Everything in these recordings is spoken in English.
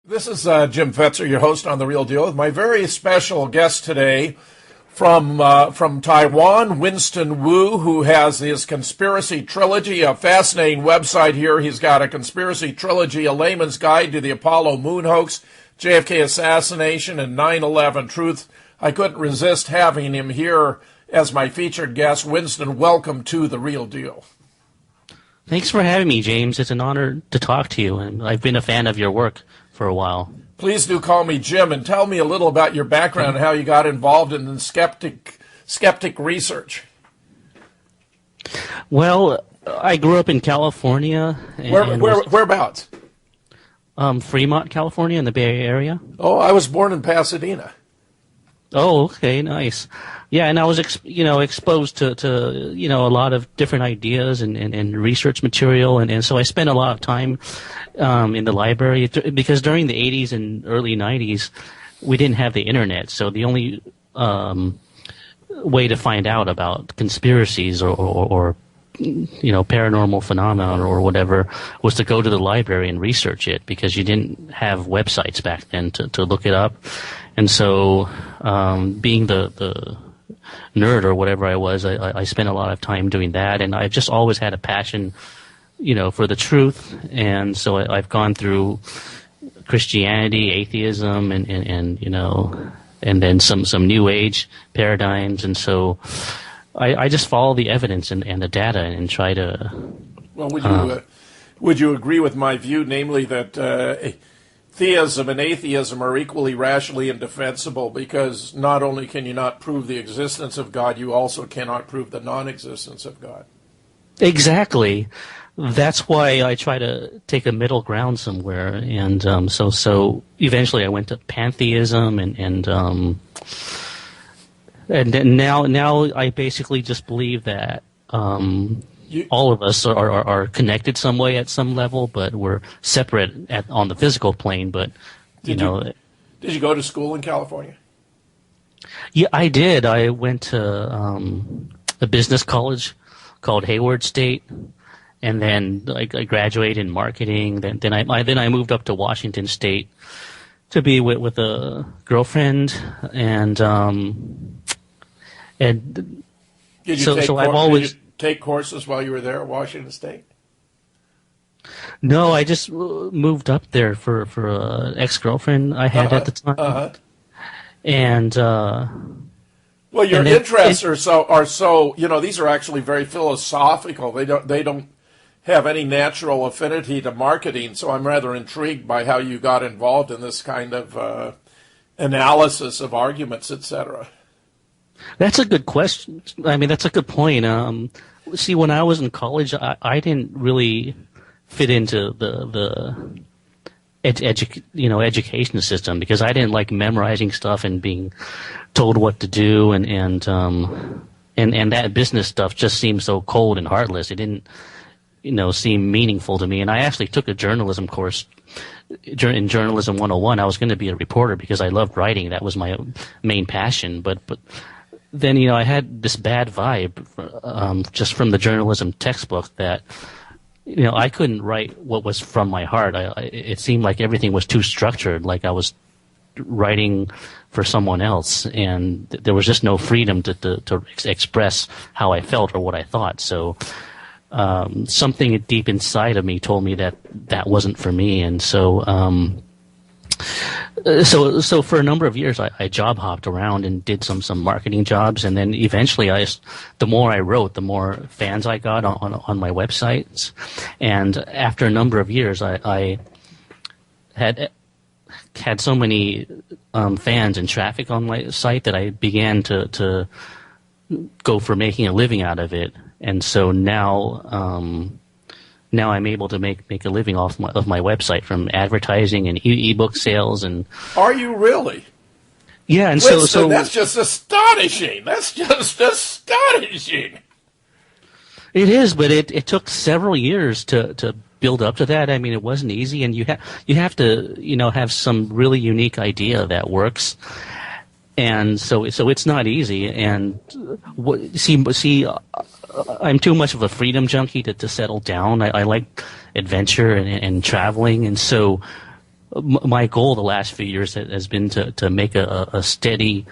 This is Jim Fetzer, your host on The Real Deal, with my very special guest today from Taiwan, Winston Wu, who has his Conspiracy Trilogy, a fascinating website here. He's got a Conspiracy Trilogy, a layman's guide to the Apollo moon hoax, JFK assassination, and 9/11 truth. I couldn't resist having him here as my featured guest. Winston, welcome to The Real Deal. Thanks for having me, James. It's an honor to talk to you, and I've been a fan of your work for a while. Please do call me Jim, and tell me a little about your background and how you got involved in the skeptic research. Well, I grew up in California. Whereabouts? Fremont, California, in the Bay Area. Oh, I was born in Pasadena. Oh, okay, nice. Yeah, and I was, exposed to a lot of different ideas and research material, and so I spent a lot of time in the library because during the 80s and early 90s, we didn't have the internet, so the only way to find out about conspiracies or paranormal phenomenon or whatever was to go to the library and research it, because you didn't have websites back then to look it up. And so, being the nerd or whatever I was, I spent a lot of time doing that, and I've just always had a passion, for the truth. And so I've gone through Christianity, atheism, and then some New Age paradigms, and so I just follow the evidence and the data and try to. Well, would you agree with my view, namely that theism and atheism are equally rationally indefensible, because not only can you not prove the existence of God, you also cannot prove the non-existence of God? Exactly. That's why I try to take a middle ground somewhere, and so eventually I went to pantheism, and now I basically just believe that all of us are connected some way at some level, but we're separate on the physical plane. But did you go to school in California? Yeah, I did. I went to a business college called Hayward State, and then I graduated in marketing. Then I moved up to Washington State to be with a girlfriend, and Did you take courses while you were there at Washington State? No, I just moved up there for an ex-girlfriend I had at the time. And well, your interests are so these are actually very philosophical. They don't have any natural affinity to marketing, so I'm rather intrigued by how you got involved in this kind of analysis of arguments, etc. That's a good question. I mean, that's a good point. See, when I was in college, I didn't really fit into the education system, because I didn't like memorizing stuff and being told what to do, and that business stuff just seemed so cold and heartless. It didn't seem meaningful to me. And I actually took a journalism course in Journalism 101. I was going to be a reporter because I loved writing. That was my main passion. But then, I had this bad vibe just from the journalism textbook that, I couldn't write what was from my heart. It seemed like everything was too structured, like I was writing for someone else, and there was just no freedom to express how I felt or what I thought. So something deep inside of me told me that wasn't for me, and so for a number of years, I job hopped around and did some marketing jobs, and then eventually, the more I wrote, the more fans I got on my websites, and after a number of years, I had so many fans and traffic on my site that I began to go for making a living out of it, and so now I'm able to make a living off of my website from advertising and ebook sales. And are you really? Yeah, and Winston, so that's just astonishing. That's just astonishing. It is, but it took several years to build up to that. I mean, it wasn't easy, and you have to have some really unique idea that works. And so it's not easy. And see, I'm too much of a freedom junkie to settle down. I like adventure and traveling, and so my goal the last few years has been to make a steady,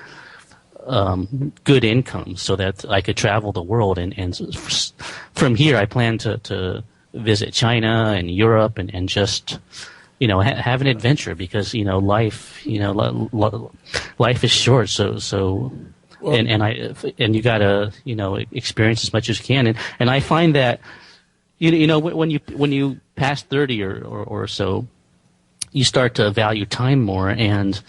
good income so that I could travel the world. And from here, I plan to visit China and Europe and just, have an adventure because, life, life is short. So, well, and you gotta, experience as much as you can. And I find that, when you pass 30 or so, you start to value time more. And,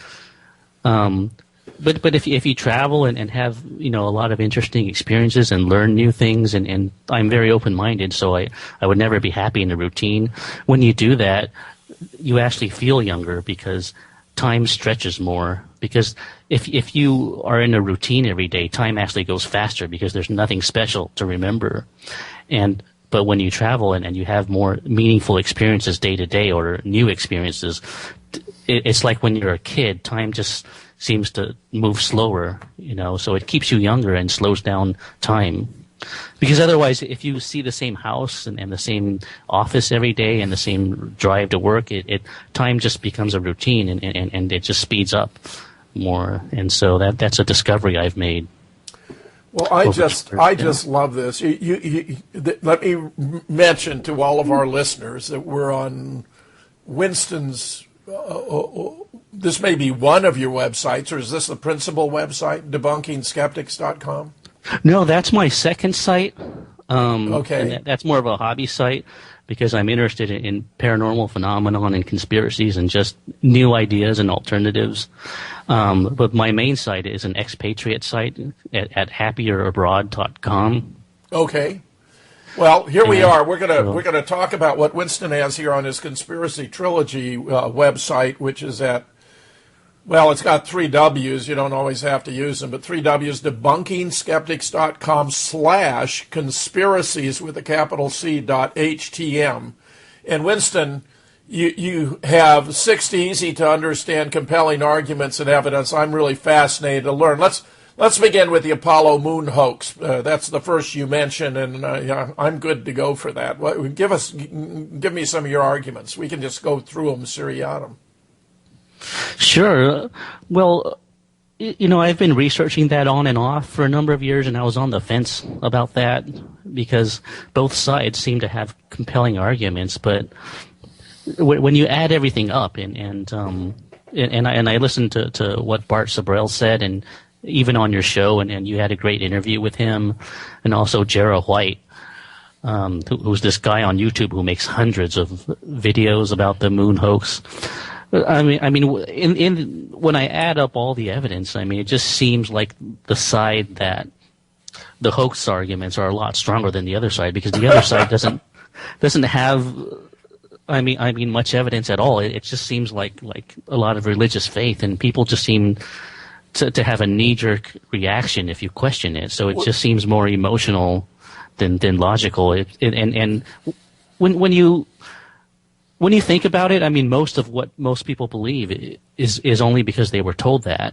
but if you travel and have, a lot of interesting experiences and learn new things, and I'm very open-minded, so I would never be happy in a routine. When you do that, you actually feel younger because time stretches more. Because if you are in a routine every day, time actually goes faster because there's nothing special to remember. But when you travel and you have more meaningful experiences day to day or new experiences, it's like when you're a kid, time just seems to move slower, so it keeps you younger and slows down time. Because otherwise, if you see the same house and the same office every day and the same drive to work, time just becomes a routine and it just speeds up more. And so that's a discovery I've made. Well, I just love this. Let me mention to all of our listeners that we're on Winston's. This may be one of your websites, or is this the principal website, debunkingskeptics.com? No, that's my second site. Okay. And that's more of a hobby site because I'm interested in paranormal phenomenon and conspiracies and just new ideas and alternatives. But my main site is an expatriate site at happierabroad.com. Okay. Well, here we are. We're gonna talk about what Winston has here on his Conspiracy Trilogy website, which is at, well, it's got 3 W's. You don't always have to use them, but 3 W's, debunkingskeptics.com/conspiracies with a capital C.htm. And Winston, you have 60 easy-to-understand, compelling arguments and evidence. I'm really fascinated to learn. Let's begin with the Apollo moon hoax. That's the first you mentioned, and I'm good to go for that. Give me some of your arguments. We can just go through them seriatim. Sure. Well, I've been researching that on and off for a number of years, and I was on the fence about that because both sides seem to have compelling arguments. But when you add everything up, and I listened to what Bart Sabrell said, and even on your show, and you had a great interview with him, and also Jera White, who's this guy on YouTube who makes hundreds of videos about the moon hoax. I mean, when I add up all the evidence, it just seems like the side that the hoax arguments are a lot stronger than the other side because the other side doesn't have, much evidence at all. It just seems like a lot of religious faith, and people just seem to have a knee-jerk reaction if you question it. So it just seems more emotional than logical. And when you think about it, most of what most people believe is only because they were told that.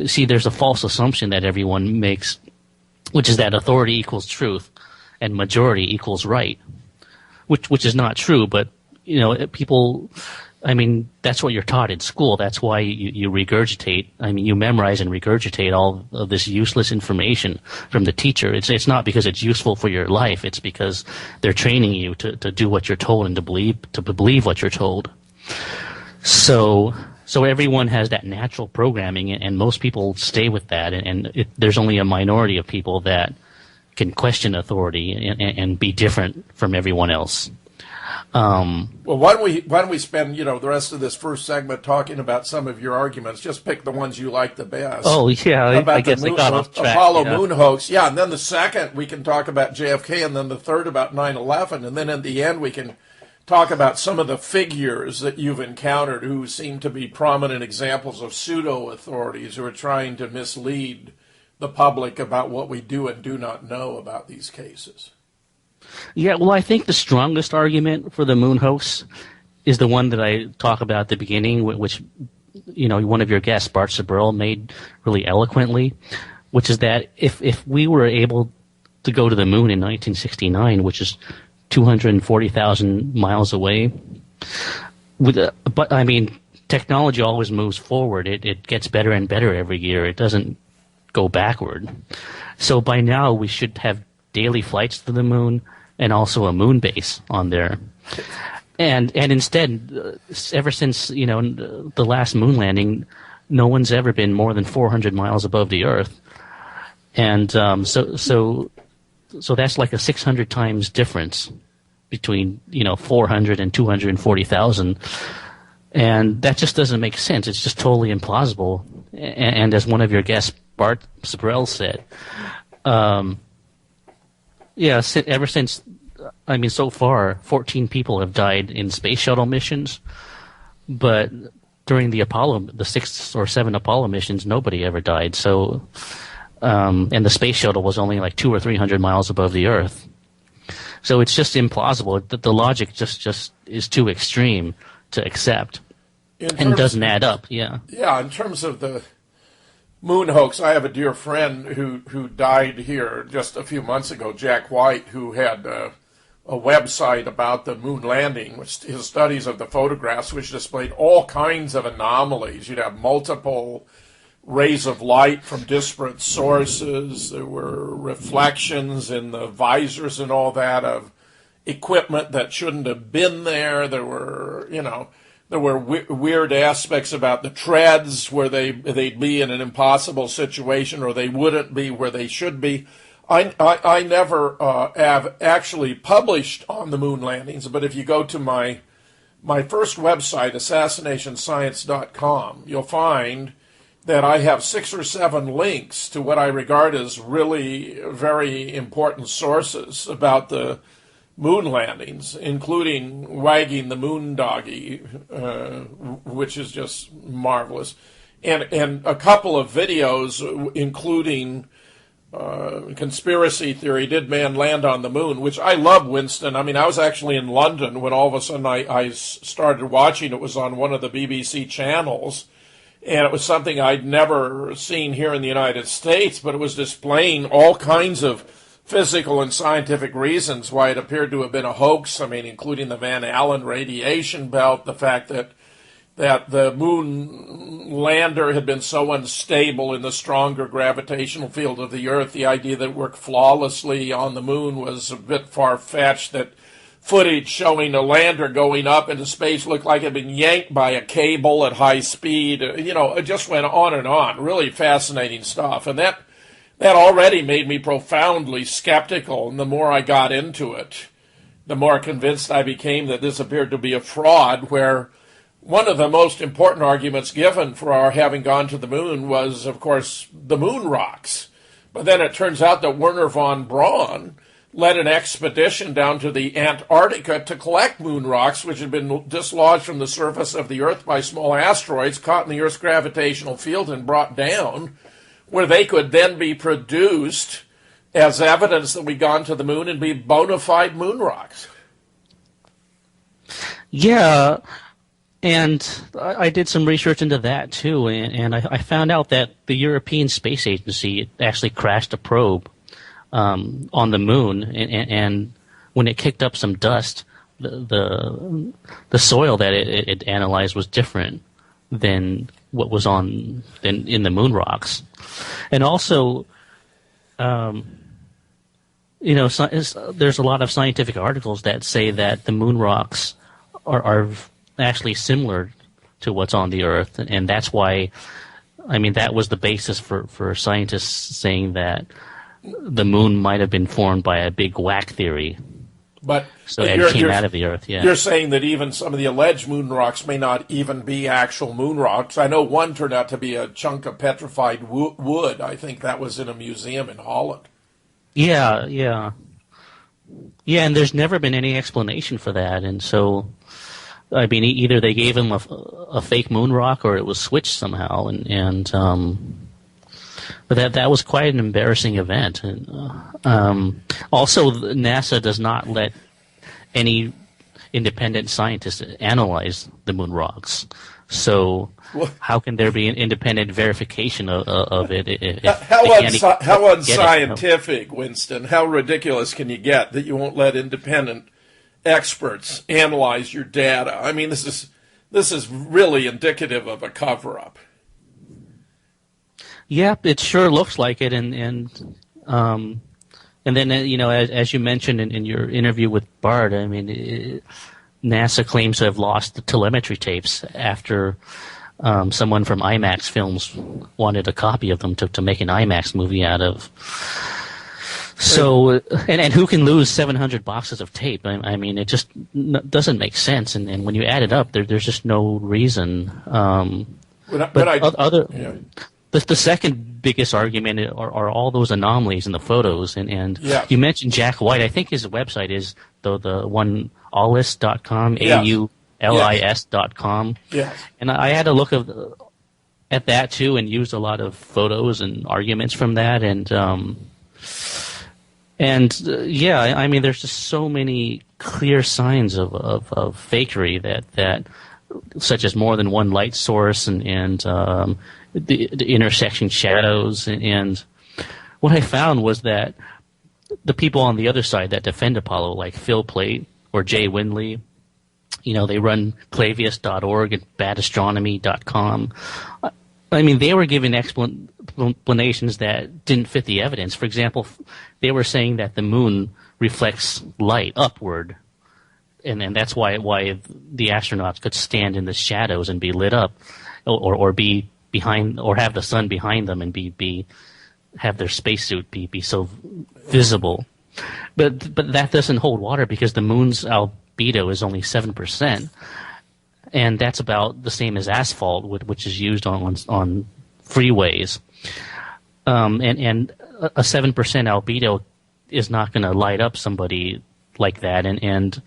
See, there's a false assumption that everyone makes, which is that authority equals truth and majority equals right, which is not true. But people. That's what you're taught in school. That's why you regurgitate. You memorize and regurgitate all of this useless information from the teacher. It's not because it's useful for your life. It's because they're training you to do what you're told and to believe what you're told. So everyone has that natural programming, and most people stay with that. And there's only a minority of people that can question authority and be different from everyone else. Well, why don't we spend the rest of this first segment talking about some of your arguments? Just pick the ones you like the best. Oh yeah, about I guess I got off track. Apollo moon hoax, and then the second we can talk about JFK, and then the third about 9/11, and then in the end we can talk about some of the figures that you've encountered who seem to be prominent examples of pseudo authorities who are trying to mislead the public about what we do and do not know about these cases. Yeah, well, I think the strongest argument for the moon hoax is the one that I talk about at the beginning, which one of your guests, Bart Sabrell, made really eloquently, which is that if we were able to go to the moon in 1969, which is 240,000 miles away, technology always moves forward. It gets better and better every year. It doesn't go backward. So by now we should have daily flights to the moon and also a moon base on there. And instead, ever since the last moon landing, no one's ever been more than 400 miles above the Earth, and so that's like a 600 times difference between 400 and 240,000, and that just doesn't make sense. It's just totally implausible. And as one of your guests, Bart Sabrell, said, ever since. So far, 14 people have died in space shuttle missions, but during the 6 or 7 Apollo missions, nobody ever died. So, and the space shuttle was only like 200 or 300 miles above the Earth. So it's just implausible. The logic just is too extreme to accept, and doesn't add up. Yeah. Yeah. In terms of the moon hoax, I have a dear friend who died here just a few months ago, Jack White, who had a website about the moon landing, his studies of the photographs, which displayed all kinds of anomalies. You'd have multiple rays of light from disparate sources. There were reflections in the visors and all that of equipment that shouldn't have been there. There were, weird aspects about the treads where they'd be in an impossible situation, or they wouldn't be where they should be. I never have actually published on the moon landings, but if you go to my first website, assassinationscience.com, you'll find that I have 6 or 7 links to what I regard as really very important sources about the moon landings, including Wagging the Moon Doggy, which is just marvelous, and a couple of videos, including conspiracy theory, did man land on the moon, which I love, Winston. I was actually in London when all of a sudden I started watching. It was on one of the BBC channels, and it was something I'd never seen here in the United States, but it was displaying all kinds of physical and scientific reasons why it appeared to have been a hoax. Including the Van Allen radiation belt, the fact that the moon lander had been so unstable in the stronger gravitational field of the Earth, the idea that it worked flawlessly on the moon was a bit far-fetched, that footage showing a lander going up into space looked like it had been yanked by a cable at high speed. It just went on and on. Really fascinating stuff. And that already made me profoundly skeptical, and the more I got into it, the more convinced I became that this appeared to be a fraud, where one of the most important arguments given for our having gone to the moon was, of course, the moon rocks. But then it turns out that Wernher von Braun led an expedition down to the Antarctica to collect moon rocks, which had been dislodged from the surface of the Earth by small asteroids, caught in the Earth's gravitational field and brought down, where they could then be produced as evidence that we'd gone to the moon and be bona fide moon rocks. Yeah. And I did some research into that, too, and I found out that the European Space Agency actually crashed a probe on the moon, and when it kicked up some dust, the soil that it analyzed was different than what was in the moon rocks. And also, there's a lot of scientific articles that say that the moon rocks are actually similar to what's on the Earth, and that's why, that was the basis for scientists saying that the moon might have been formed by a big whack theory. But so it came out of the Earth, yeah. You're saying that even some of the alleged moon rocks may not even be actual moon rocks. I know one turned out to be a chunk of petrified wood. I think that was in a museum in Holland. Yeah, and there's never been any explanation for that, and so either they gave him a fake moon rock or it was switched somehow, but that was quite an embarrassing event. And also, NASA does not let any independent scientists analyze the moon rocks. So how can there be an independent verification of it? How unscientific, Winston? How ridiculous can you get that you won't let independent experts analyze your data? This this is really indicative of a cover-up. Yep, it sure looks like it, and then as you mentioned in your interview with Bart, I mean, NASA claims to have lost the telemetry tapes after someone from IMAX Films wanted a copy of them to make an IMAX movie out of. So, and who can lose 700 boxes of tape? I mean, it just doesn't make sense. And when you add it up, there's just no reason. The second biggest argument are all those anomalies in the photos. And yeah. You mentioned Jack White. I think his website is the one aulis.com, yes. AULIS.com. Yes. And I had a look at that too and used a lot of photos and arguments from that. I mean, there's just so many clear signs of fakery that such as more than one light source and the intersection shadows. And what I found was that the people on the other side that defend Apollo, like Phil Plait or Jay Windley, they run clavius.org and badastronomy.com. I mean, they were giving explanations that didn't fit the evidence. For example, they were saying that the moon reflects light upward, and that's why the astronauts could stand in the shadows and be lit up, or be behind, or have the sun behind them and have their spacesuit be so visible. But that doesn't hold water because the moon's albedo is only 7%. And that's about the same as asphalt, which is used on freeways. And a 7% albedo is not going to light up somebody like that. And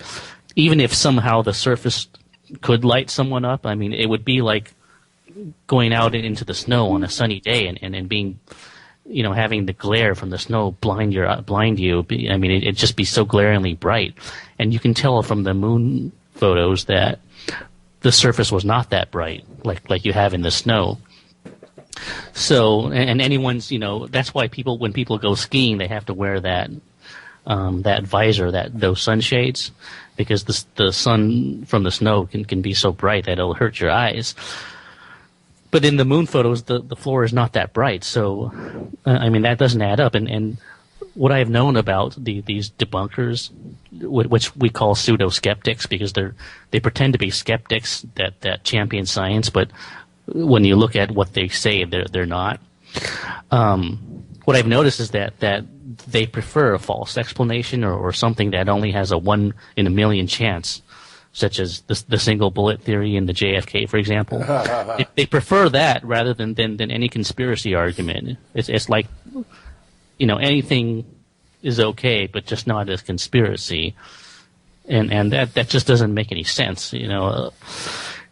even if somehow the surface could light someone up, I mean, it would be like going out into the snow on a sunny day and being, having the glare from the snow blind you. I mean, it'd just be so glaringly bright. And you can tell from the moon photos that the surface was not that bright, like you have in the snow. So, and anyone's, that's why when people go skiing, they have to wear that visor, those sunshades, because the sun from the snow can be so bright that it'll hurt your eyes. But in the moon photos, the floor is not that bright. So, I mean, that doesn't add up. And what I've known about these debunkers, which we call pseudo-skeptics, because they pretend to be skeptics that champion science, but when you look at what they say, they're not. What I've noticed is that they prefer a false explanation or something that only has a 1 in a million chance, such as the single bullet theory in the JFK, for example. They prefer that rather than any conspiracy argument. It's like, anything is okay, but just not as conspiracy, and that just doesn't make any sense.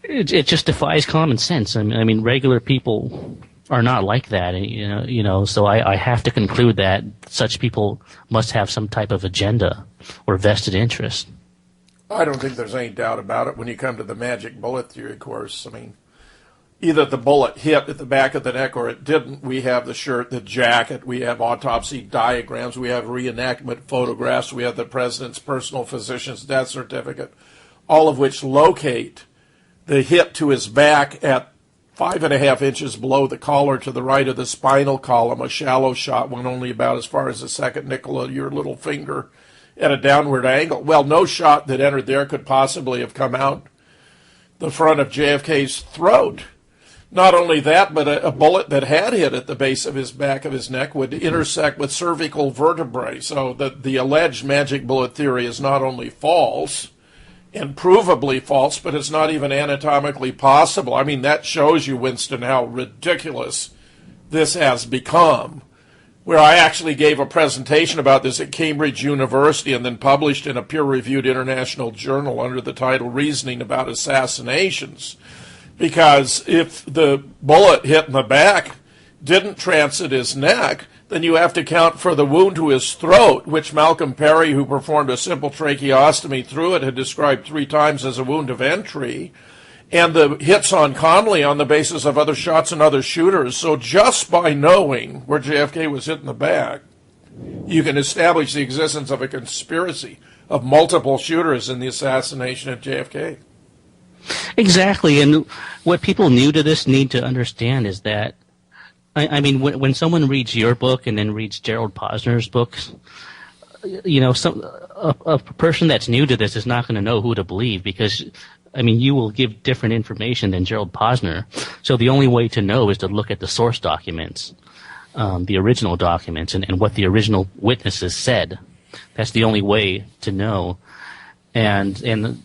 It just defies common sense. I mean, regular people are not like that. So I have to conclude that such people must have some type of agenda or vested interest. I don't think there's any doubt about it when you come to the magic bullet theory course. I mean, either the bullet hit at the back of the neck or it didn't. We have the shirt, the jacket, we have autopsy diagrams, we have reenactment photographs, we have the president's personal physician's death certificate, all of which locate the hit to his back at 5.5 inches below the collar to the right of the spinal column. A shallow shot went only about as far as the second nickel of your little finger at a downward angle. Well, no shot that entered there could possibly have come out the front of JFK's throat. Not only that, but a bullet that had hit at the base of his back of his neck would intersect with cervical vertebrae. So the alleged magic bullet theory is not only false and provably false, but it's not even anatomically possible. I mean, that shows you, Winston, how ridiculous this has become, where I actually gave a presentation about this at Cambridge University and then published in a peer-reviewed international journal under the title Reasoning About Assassinations. Because if the bullet hit in the back didn't transit his neck, then you have to count for the wound to his throat, which Malcolm Perry, who performed a simple tracheostomy through it, had described 3 times as a wound of entry, and the hits on Connolly on the basis of other shots and other shooters. So just by knowing where JFK was hit in the back, you can establish the existence of a conspiracy of multiple shooters in the assassination of JFK. Exactly, and what people new to this need to understand is that I mean, when someone reads your book and then reads Gerald Posner's books, a person that's new to this is not going to know who to believe because, I mean, you will give different information than Gerald Posner. So the only way to know is to look at the source documents, the original documents, and what the original witnesses said. That's the only way to know. And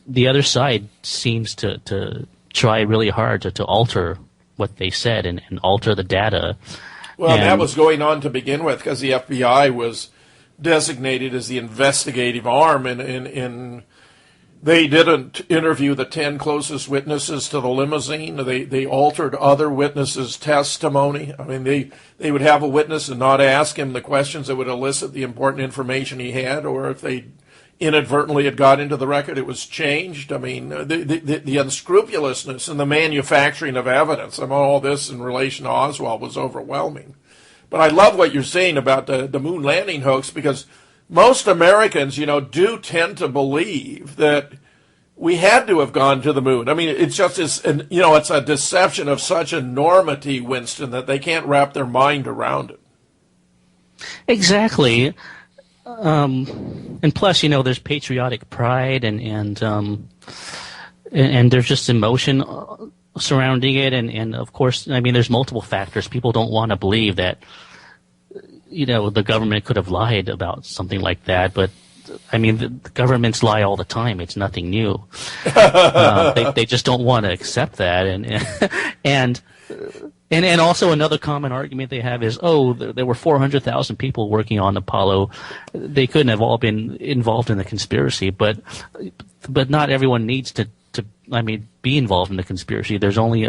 the other side seems to try really hard to alter what they said and alter the data. Well, that was going on to begin with because the FBI was designated as the investigative arm, and they didn't interview the 10 closest witnesses to the limousine. They altered other witnesses' testimony. I mean, they would have a witness and not ask him the questions that would elicit the important information he had, or if they inadvertently had got into the record, it was changed. I mean, the unscrupulousness and the manufacturing of evidence of all this in relation to Oswald was overwhelming. But I love what you're saying about the moon landing hoax, because most Americans, do tend to believe that we had to have gone to the moon. I mean, it's just it's a deception of such enormity, Winston, that they can't wrap their mind around it. Exactly. And plus, there's patriotic pride and there's just emotion surrounding it. And of course, I mean, there's multiple factors. People don't want to believe that, the government could have lied about something like that. But I mean, the governments lie all the time. It's nothing new. They just don't want to accept that. And also another common argument they have is, there were 400,000 people working on Apollo. They couldn't have all been involved in the conspiracy, but not everyone needs to be involved in the conspiracy. There's only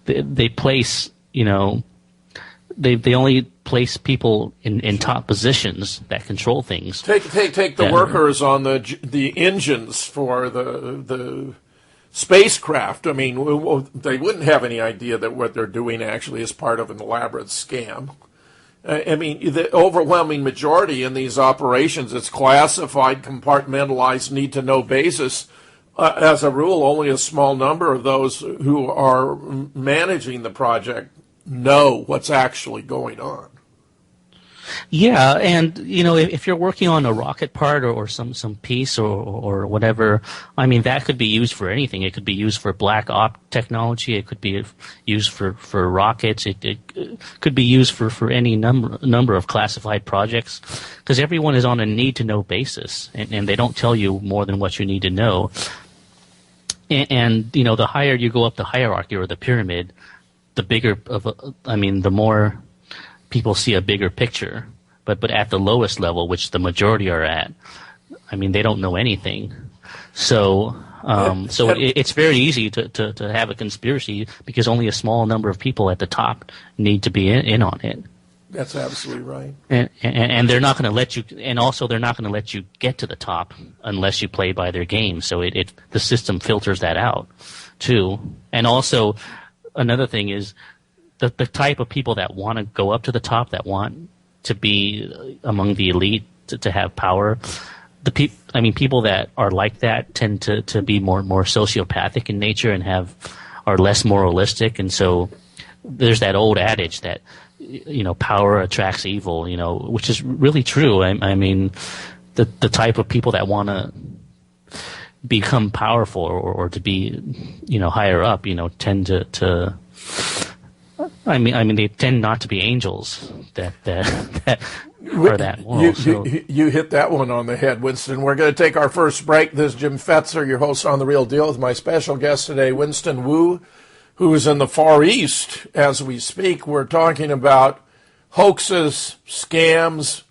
they place, they only place people in top positions that control things. Take the workers on the engines for the spacecraft. I mean, they wouldn't have any idea that what they're doing actually is part of an elaborate scam. I mean, the overwhelming majority in these operations, it's classified, compartmentalized, need-to-know basis. As a rule, only a small number of those who are managing the project know what's actually going on. Yeah, and if you're working on a rocket part or some piece or whatever, I mean, that could be used for anything. It could be used for black op technology. It could be used for rockets. It could be used for any number of classified projects, because everyone is on a need to know basis, and they don't tell you more than what you need to know. And the higher you go up the hierarchy or the pyramid, the bigger the more people see a bigger picture, but at the lowest level, which the majority are at, I mean, they don't know anything. So it's very easy to have a conspiracy because only a small number of people at the top need to be in on it. That's absolutely right. And they're not going to let you, and also they're not going to let you get to the top unless you play by their game. So the system filters that out too. And also another thing is, the type of people that want to go up to the top, that want to be among the elite, to have power, people that are like that tend to be more sociopathic in nature and are less moralistic. And so there's that old adage that power attracts evil, which is really true. I mean, the type of people that want to become powerful or to be higher up, tend to I mean, they tend not to be angels that are that moral. You hit that one on the head, Winston. We're going to take our first break. This is Jim Fetzer, your host on The Real Deal, with my special guest today, Winston Wu, who is in the Far East as we speak. We're talking about hoaxes, scams,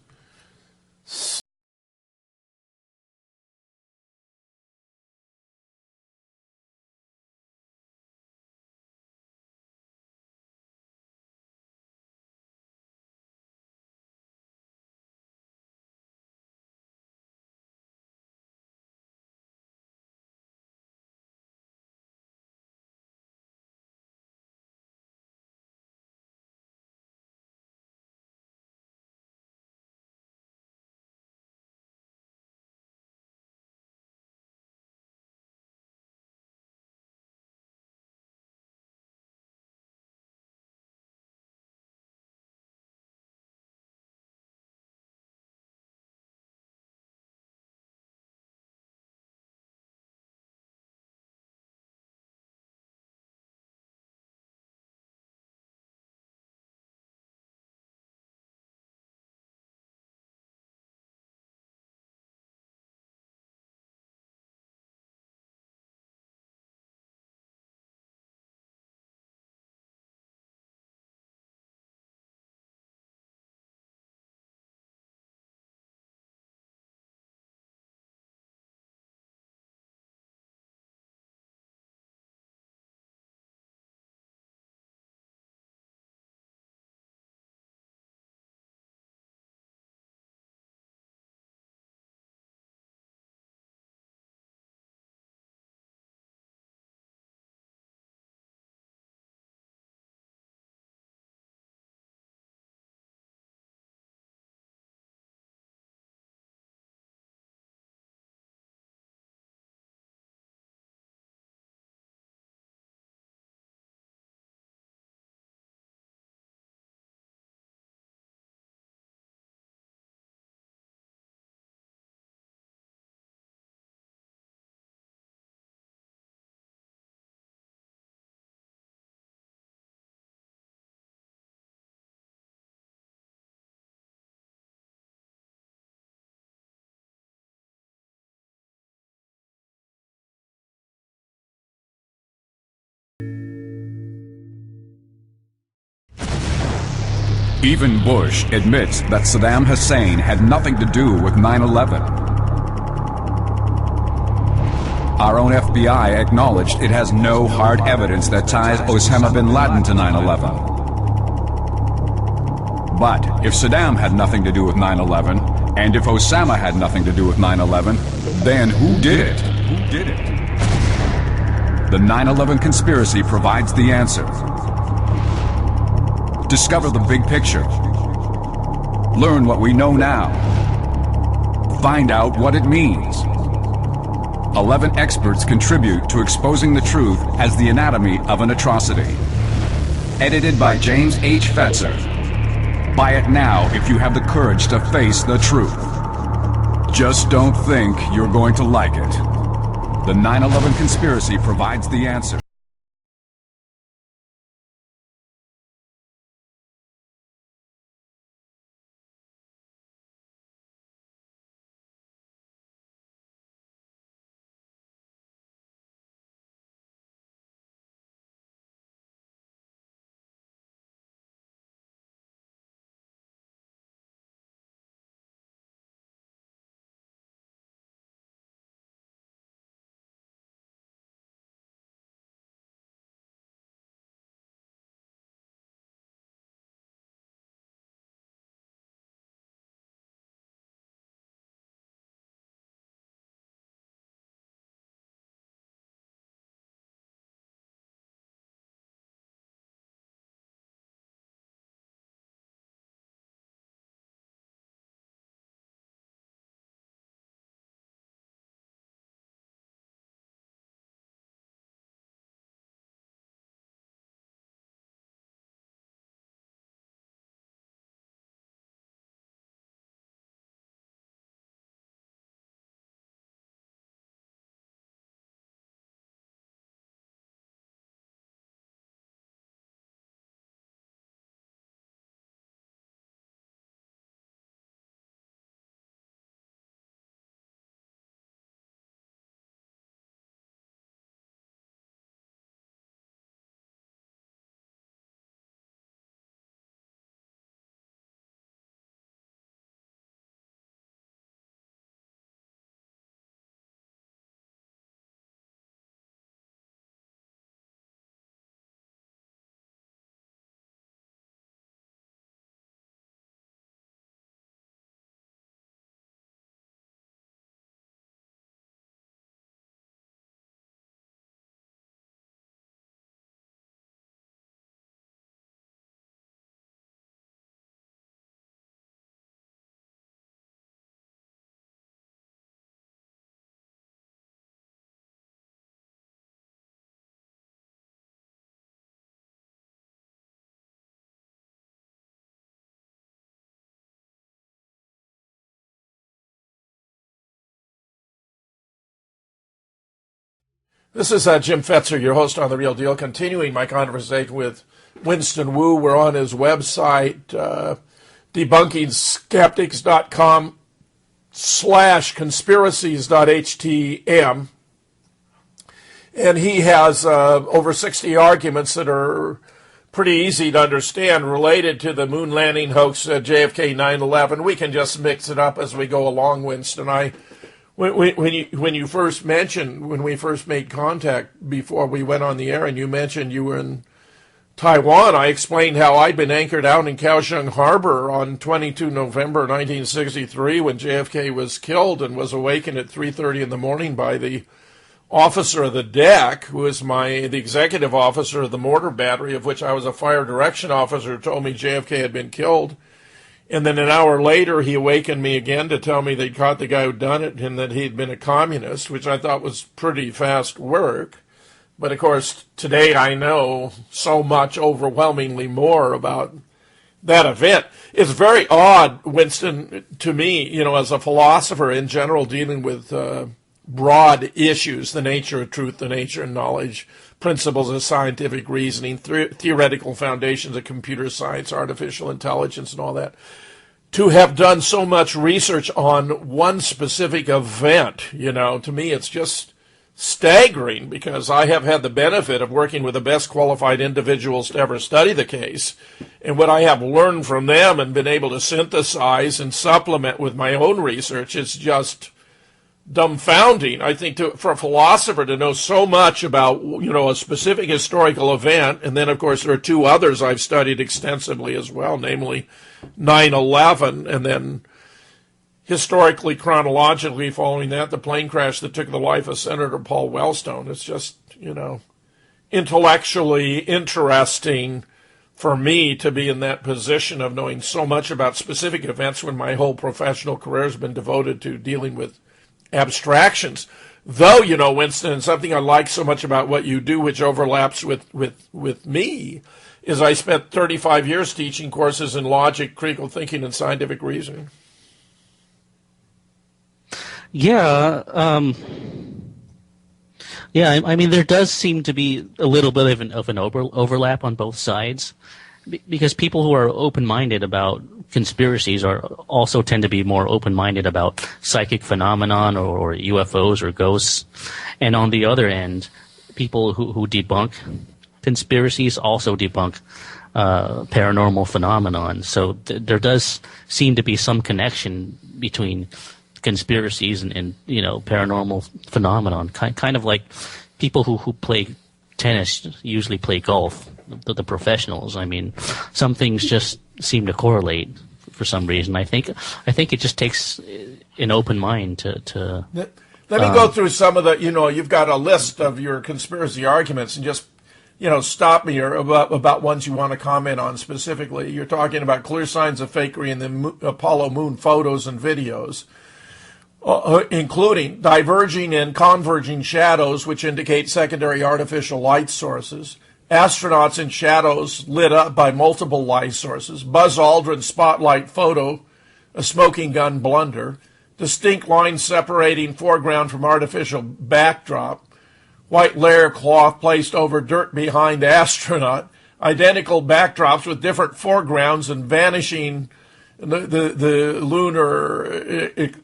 Even Bush admits that Saddam Hussein had nothing to do with 9/11. Our own FBI acknowledged it has no hard evidence that ties Osama bin Laden to 9/11. But if Saddam had nothing to do with 9/11, and if Osama had nothing to do with 9/11, then who did it? Who did it? The 9/11 conspiracy provides the answer. Discover the big picture. Learn what we know now. Find out what it means. 11 experts contribute to exposing the truth as the anatomy of an atrocity. Edited by James H. Fetzer. Buy it now if you have the courage to face the truth. Just don't think you're going to like it. The 9/11 conspiracy provides the answer. This is Jim Fetzer, your host on The Real Deal, continuing my conversation with Winston Wu. We're on his website, debunkingskeptics.com/conspiracies.htm. And he has over 60 arguments that are pretty easy to understand related to the moon landing hoax, JFK 9/11. We can just mix it up as we go along, Winston. When you first mentioned, when we first made contact before we went on the air, and you mentioned you were in Taiwan, I explained how I'd been anchored out in Kaohsiung Harbor on 22 November 1963 when JFK was killed, and was awakened at 3:30 in the morning by the officer of the deck, who was the executive officer of the mortar battery, of which I was a fire direction officer, told me JFK had been killed. And then an hour later, he awakened me again to tell me they'd caught the guy who'd done it and that he'd been a communist, which I thought was pretty fast work. But, of course, today I know so much, overwhelmingly more about that event. It's very odd, Winston, to me, as a philosopher in general dealing with broad issues, the nature of truth, the nature of knowledge, principles of scientific reasoning, theoretical foundations of computer science, artificial intelligence, and all that, to have done so much research on one specific event. To me, it's just staggering, because I have had the benefit of working with the best qualified individuals to ever study the case. And what I have learned from them and been able to synthesize and supplement with my own research is just dumbfounding. I think for a philosopher to know so much about, a specific historical event, and then, of course, there are two others I've studied extensively as well, namely 9/11, and then historically, chronologically, following that, the plane crash that took the life of Senator Paul Wellstone. It's just, intellectually interesting for me to be in that position of knowing so much about specific events when my whole professional career has been devoted to dealing with abstractions. Though, Winston, and something I like so much about what you do, which overlaps with me, is I spent 35 years teaching courses in logic, critical thinking, and scientific reasoning. Yeah, I mean, there does seem to be a little bit of an overlap on both sides, because people who are open-minded about conspiracies also tend to be more open-minded about psychic phenomenon or UFOs or ghosts, and on the other end, people who debunk conspiracies also debunk paranormal phenomenon. So there does seem to be some connection between conspiracies and paranormal phenomenon, kind of like people who play tennis usually play golf, the professionals. I mean, some things just seem to correlate for some reason. I think it just takes an open mind to Let me go through some of the, you've got a list of your conspiracy arguments, and just stop me about ones you want to comment on specifically. You're talking about clear signs of fakery in the Apollo moon photos and videos, including diverging and converging shadows, which indicate secondary artificial light sources, astronauts in shadows lit up by multiple light sources, Buzz Aldrin spotlight photo, a smoking gun blunder, distinct lines separating foreground from artificial backdrop, white layer cloth placed over dirt behind astronaut, identical backdrops with different foregrounds and vanishing the lunar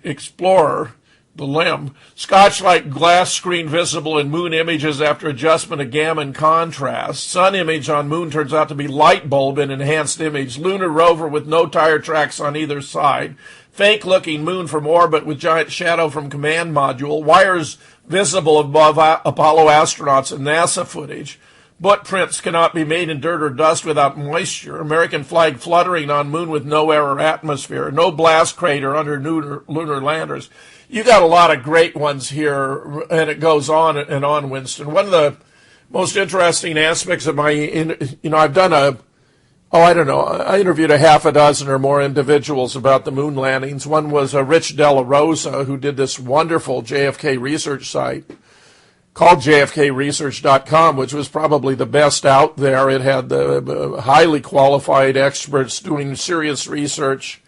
explorer, the limb, Scotch-like glass screen visible in moon images after adjustment of gamma and contrast, sun image on moon turns out to be light bulb in enhanced image, lunar rover with no tire tracks on either side, fake-looking moon from orbit with giant shadow from command module, wires visible above Apollo astronauts and NASA footage, footprints cannot be made in dirt or dust without moisture, American flag fluttering on moon with no error atmosphere, no blast crater under lunar landers. You got a lot of great ones here, and it goes on and on, Winston. One of the most interesting aspects of my, I've done I interviewed a half a dozen or more individuals about the moon landings. One was Rich Della Rosa, who did this wonderful JFK research site called jfkresearch.com, which was probably the best out there. It had the highly qualified experts doing serious research,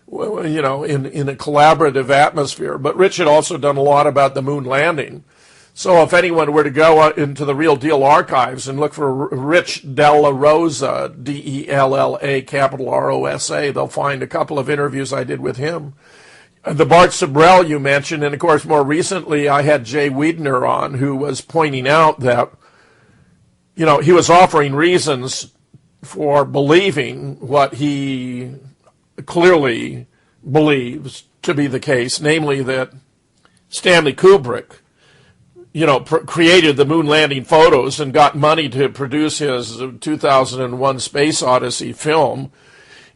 in a collaborative atmosphere. But Rich had also done a lot about the moon landing. So if anyone were to go into the Real Deal archives and look for Rich Della Rosa, D-E-L-L-A, capital R-O-S-A, they'll find a couple of interviews I did with him. The Bart Sibrel you mentioned, and of course more recently I had Jay Wiedner on, who was pointing out that, he was offering reasons for believing what he clearly believes to be the case, namely that Stanley Kubrick, created the moon landing photos and got money to produce his 2001 Space Odyssey film.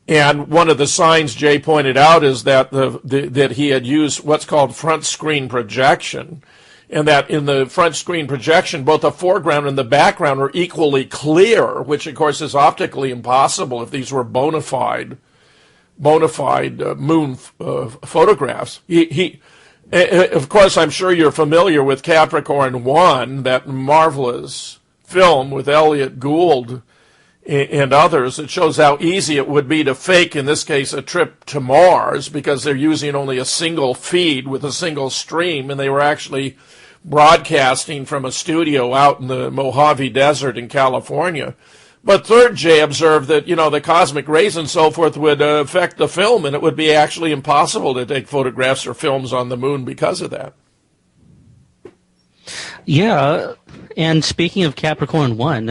And one of the signs Jay pointed out is that that he had used what's called front screen projection, and that in the front screen projection, both the foreground and the background were equally clear, which of course is optically impossible if these were bona fide moon photographs. Of course, I'm sure you're familiar with Capricorn 1, that marvelous film with Elliot Gould and others. It shows how easy it would be to fake, in this case, a trip to Mars, because they're using only a single feed with a single stream, and they were actually broadcasting from a studio out in the Mojave Desert in California. But third, Jay observed that, the cosmic rays and so forth would affect the film, and it would be actually impossible to take photographs or films on the moon because of that. Yeah, and speaking of Capricorn 1,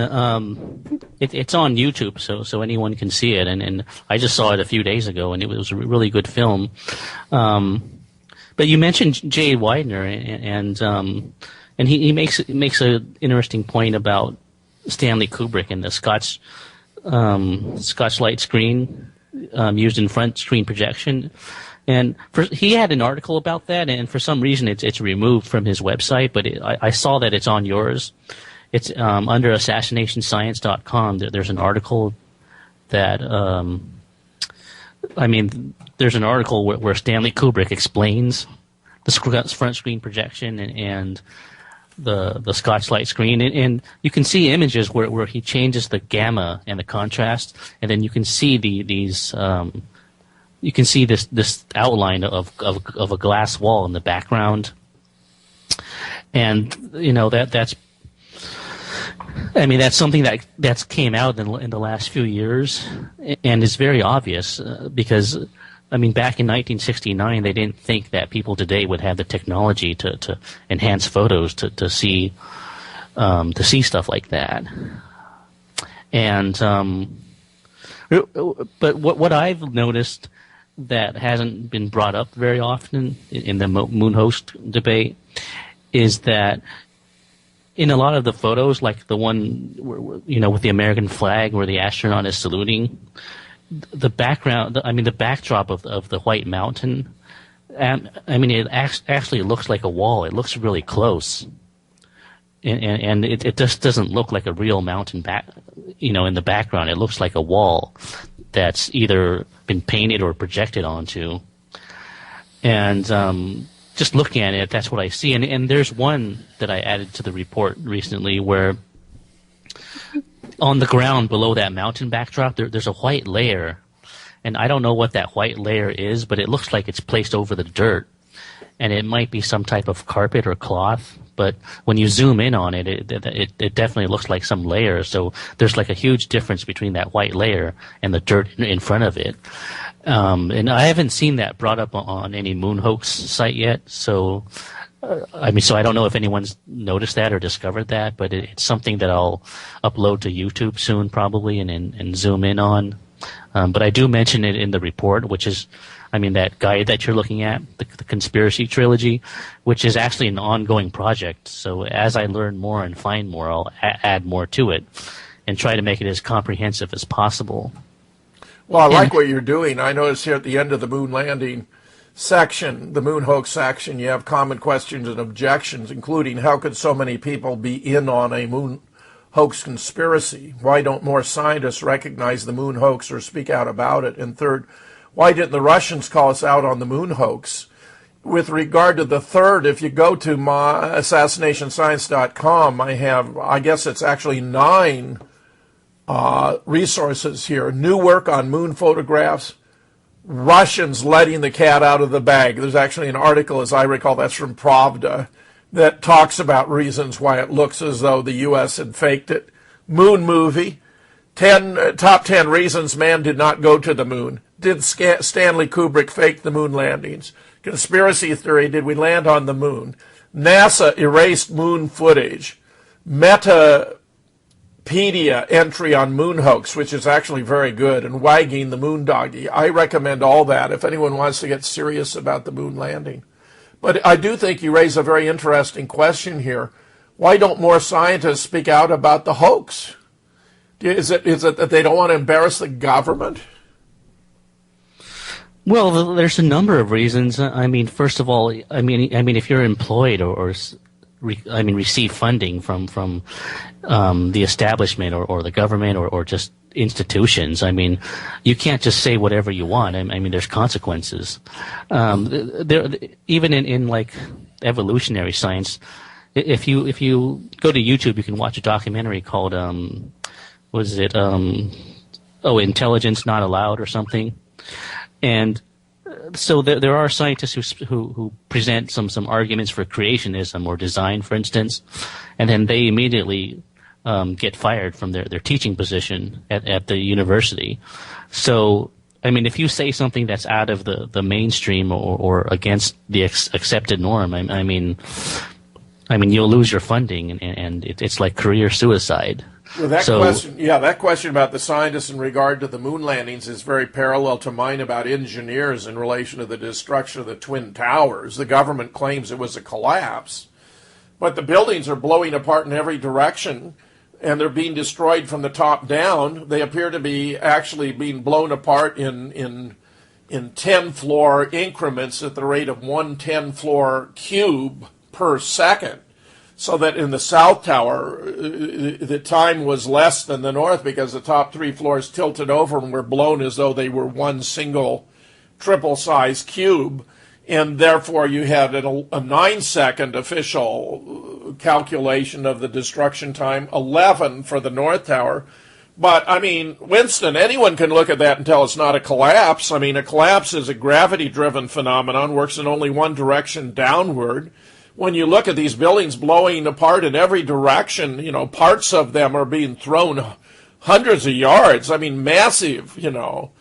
it's on YouTube, so anyone can see it, and I just saw it a few days ago, and it was a really good film. But you mentioned Jay Widener, and he makes an interesting point about Stanley Kubrick and the Scotch-Light screen used in front screen projection. And he had an article about that, and for some reason it's removed from his website, but I saw that it's on yours. It's under assassinationscience.com. There's an article that, there's an article where Stanley Kubrick explains the front screen projection and the Scotch-Light screen, and you can see images where he changes the gamma and the contrast, and then you can see these. You can see this outline of a glass wall in the background, and that's something that's came out in the last few years, and is very obvious because back in 1969 they didn't think that people today would have the technology to enhance photos to see stuff like that, and but what I've noticed that hasn't been brought up very often in the moon host debate is that in a lot of the photos, like the one with the American flag where the astronaut is saluting, the background, the backdrop of the White Mountain, it actually looks like a wall. It looks really close, and it just doesn't look like a real mountain in the background. It looks like a wall that's either been painted or projected onto. And just looking at it, that's what I see. And there's one that I added to the report recently where on the ground below that mountain backdrop, there's a white layer. And I don't know what that white layer is, but it looks like it's placed over the dirt. And it might be some type of carpet or cloth. But when you zoom in on it, it definitely looks like some layer. So there's like a huge difference between that white layer and the dirt in front of it. And I haven't seen that brought up on any moon hoax site yet. So, so I don't know if anyone's noticed that or discovered that, but it's something that I'll upload to YouTube soon probably and zoom in on. But I do mention it in the report, which is, that guide that you're looking at, the Conspiracy Trilogy, which is actually an ongoing project. So as I learn more and find more, I'll add more to it and try to make it as comprehensive as possible. Well, I like what you're doing. I noticed here at the end of the moon landing section, the moon hoax section, you have common questions and objections, including how could so many people be in on a moon hoax conspiracy? Why don't more scientists recognize the moon hoax or speak out about it? And third, why didn't the Russians call us out on the moon hoax? With regard to the third, if you go to my assassinationscience.com, I guess it's actually 9 resources here. New work on moon photographs, Russians letting the cat out of the bag. There's actually an article, as I recall, that's from Pravda, that talks about reasons why it looks as though the U.S. had faked it. Moon movie, top 10 reasons man did not go to the moon. Did Stanley Kubrick fake the moon landings? Conspiracy theory, did we land on the moon? NASA erased moon footage. Metapedia entry on moon hoax, which is actually very good, and wagging the moon doggy. I recommend all that if anyone wants to get serious about the moon landing. But I do think you raise a very interesting question here. Why don't more scientists speak out about the hoax? Is it that they don't want to embarrass the government? Well, there's a number of reasons. First of all, if you're employed or receive funding from the establishment or the government or just institutions, you can't just say whatever you want. There's consequences. Even in like evolutionary science, if you go to YouTube, you can watch a documentary called Intelligence Not Allowed or something. And so there are scientists who present some arguments for creationism or design, for instance, and then they immediately get fired from their teaching position at the university. So, if you say something that's out of the mainstream or against the accepted norm, I mean, you'll lose your funding, and it's like career suicide. Well, that question about the scientists in regard to the moon landings is very parallel to mine about engineers in relation to the destruction of the Twin Towers. The government claims it was a collapse, but the buildings are blowing apart in every direction, and they're being destroyed from the top down. They appear to be actually being blown apart in 10-floor increments at the rate of 1 10-floor cube per second. So that in the South Tower, the time was less than the North because the top 3 floors tilted over and were blown as though they were one single triple-size cube. And therefore you had a 9-second official calculation of the destruction time, 11 for the North Tower. But, I mean, Winston, anyone can look at that and tell it's not a collapse. I mean, a collapse is a gravity-driven phenomenon, works in only one direction, downward. When you look at these buildings blowing apart in every direction, you know, parts of them are being thrown hundreds of yards. I mean, massive, you know,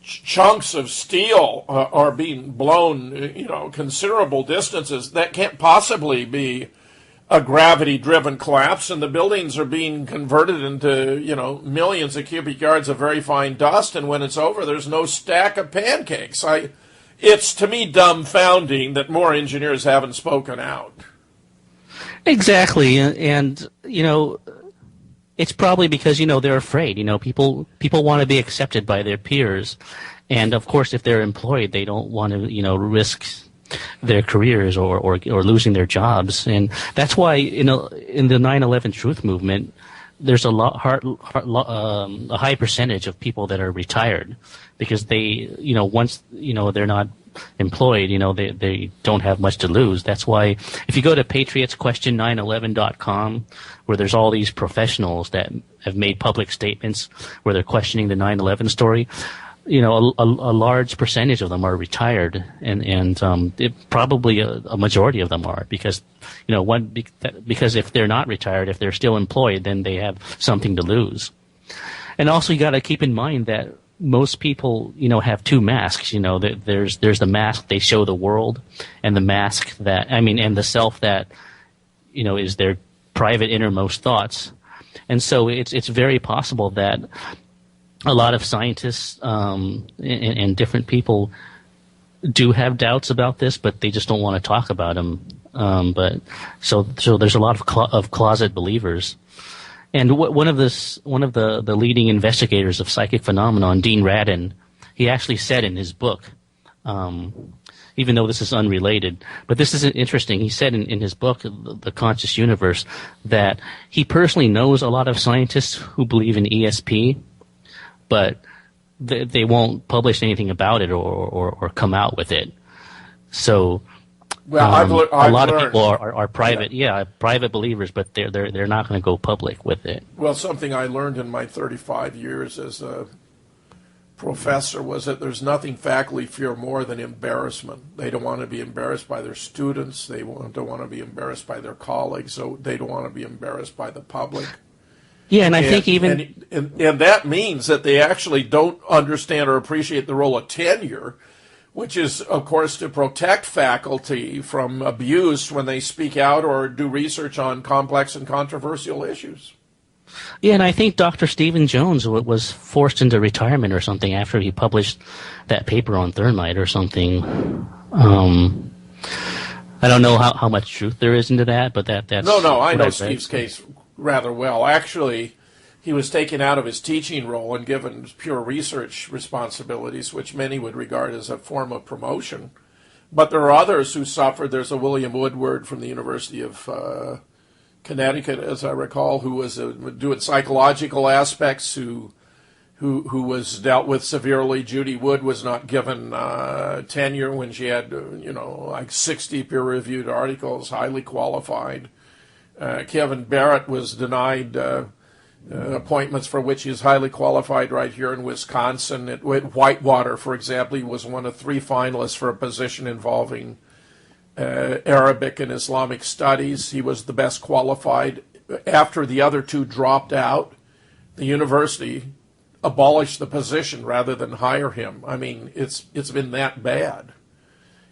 chunks of steel are being blown, you know, considerable distances. That can't possibly be a gravity-driven collapse, and the buildings are being converted into, you know, millions of cubic yards of very fine dust, and when it's over, there's no stack of pancakes. It's, to me, dumbfounding that more engineers haven't spoken out. Exactly, and you know, it's probably because, you know, they're afraid. You know, people want to be accepted by their peers, and of course, if they're employed, they don't want to, you know, risk their careers or losing their jobs, and that's why, you know, in the 9/11 Truth movement, there's a high percentage of people that are retired because they, you know, once, you know, they're not employed, you know, they don't have much to lose. That's why if you go to patriotsquestion911.com, where there's all these professionals that have made public statements where they're questioning the 9/11 story, you know, a large percentage of them are retired, and probably a majority of them are because, you know, because if they're not retired, if they're still employed, then they have something to lose. And also, you got to keep in mind that most people, you know, have two masks. You know, there's the mask they show the world, and the mask and the self that, you know, is their private innermost thoughts. And so it's very possible that a lot of scientists and different people do have doubts about this, but they just don't want to talk about them. But so there's a lot of closet believers. And one of the leading investigators of psychic phenomenon, Dean Radin, he actually said in his book, even though this is unrelated, but this is interesting. He said in his book, The Conscious Universe, that he personally knows a lot of scientists who believe in ESP, but they won't publish anything about it or come out with it. So, well, a lot of people are private, private believers, but they're not going to go public with it. Well, something I learned in my 35 years as a professor was that there's nothing faculty fear more than embarrassment. They don't want to be embarrassed by their students. They don't want to be embarrassed by their colleagues. So they don't want to be embarrassed by the public. Yeah, and I think even... And that means that they actually don't understand or appreciate the role of tenure, which is, of course, to protect faculty from abuse when they speak out or do research on complex and controversial issues. Yeah, and I think Dr. Stephen Jones was forced into retirement or something after he published that paper on thermite or something. I don't know how much truth there is into that, but that's... No, I know Steve's case rather well. Actually, he was taken out of his teaching role and given pure research responsibilities, which many would regard as a form of promotion. But there are others who suffered. There's a William Woodward from the University of Connecticut, as I recall, who was doing psychological aspects, who was dealt with severely. Judy Wood was not given tenure when she had, like 60 peer-reviewed articles, highly qualified. Kevin Barrett was denied appointments for which he is highly qualified right here in Wisconsin. At Whitewater, for example, he was one of 3 finalists for a position involving Arabic and Islamic studies. He was the best qualified. After the other 2 dropped out, the university abolished the position rather than hire him. I mean, it's been that bad.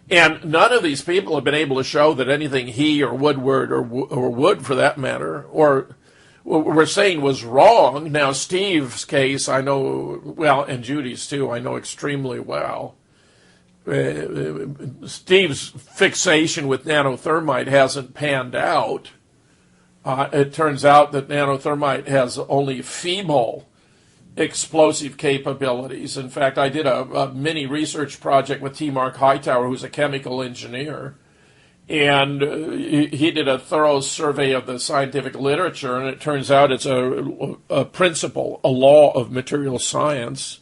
And none of these people have been able to show that anything he or Woodward or Wood, for that matter, or we're saying was wrong. Now, Steve's case, I know, well, and Judy's too, I know extremely well. Steve's fixation with nanothermite hasn't panned out. It turns out that nanothermite has only feeble explosive capabilities. In fact, I did a mini research project with T. Mark Hightower, who's a chemical engineer, and he did a thorough survey of the scientific literature, and it turns out it's a principle, a law of material science,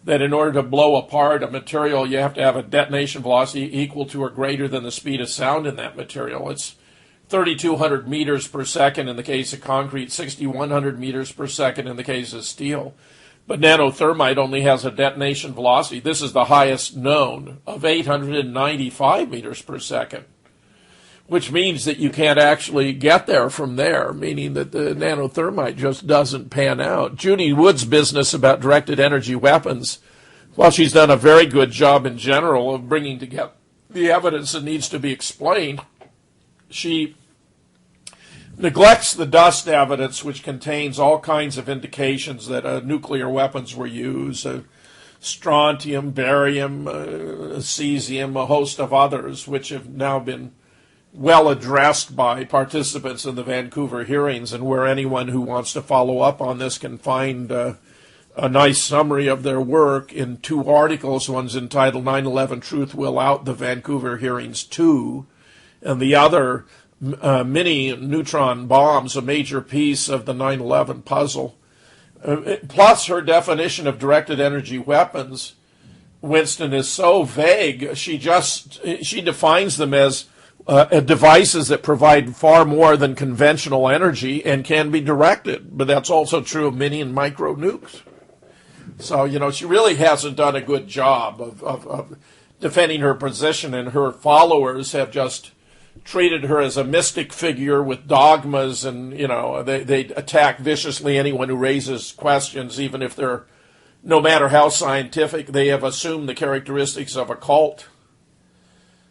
that in order to blow apart a material, you have to have a detonation velocity equal to or greater than the speed of sound in that material. It's 3,200 meters per second in the case of concrete, 6,100 meters per second in the case of steel. But nanothermite only has a detonation velocity, this is the highest known, of 895 meters per second, which means that you can't actually get there from there, meaning that the nanothermite just doesn't pan out. Judy Wood's business about directed energy weapons, while she's done a very good job in general of bringing together the evidence that needs to be explained, she neglects the dust evidence, which contains all kinds of indications that nuclear weapons were used, strontium, barium, cesium, a host of others, which have now been well addressed by participants in the Vancouver hearings, and where anyone who wants to follow up on this can find a nice summary of their work in two articles. One's entitled 9/11 Truth Will Out, the Vancouver Hearings 2, and the other, mini neutron bombs, a major piece of the 9/11 puzzle. Plus, her definition of directed energy weapons, Winston, is so vague. She defines them as devices that provide far more than conventional energy and can be directed. But that's also true of mini and micro nukes. So, she really hasn't done a good job of defending her position, and her followers have just treated her as a mystic figure with dogmas, and they attack viciously anyone who raises questions, even if they're, no matter how scientific, they have assumed the characteristics of a cult.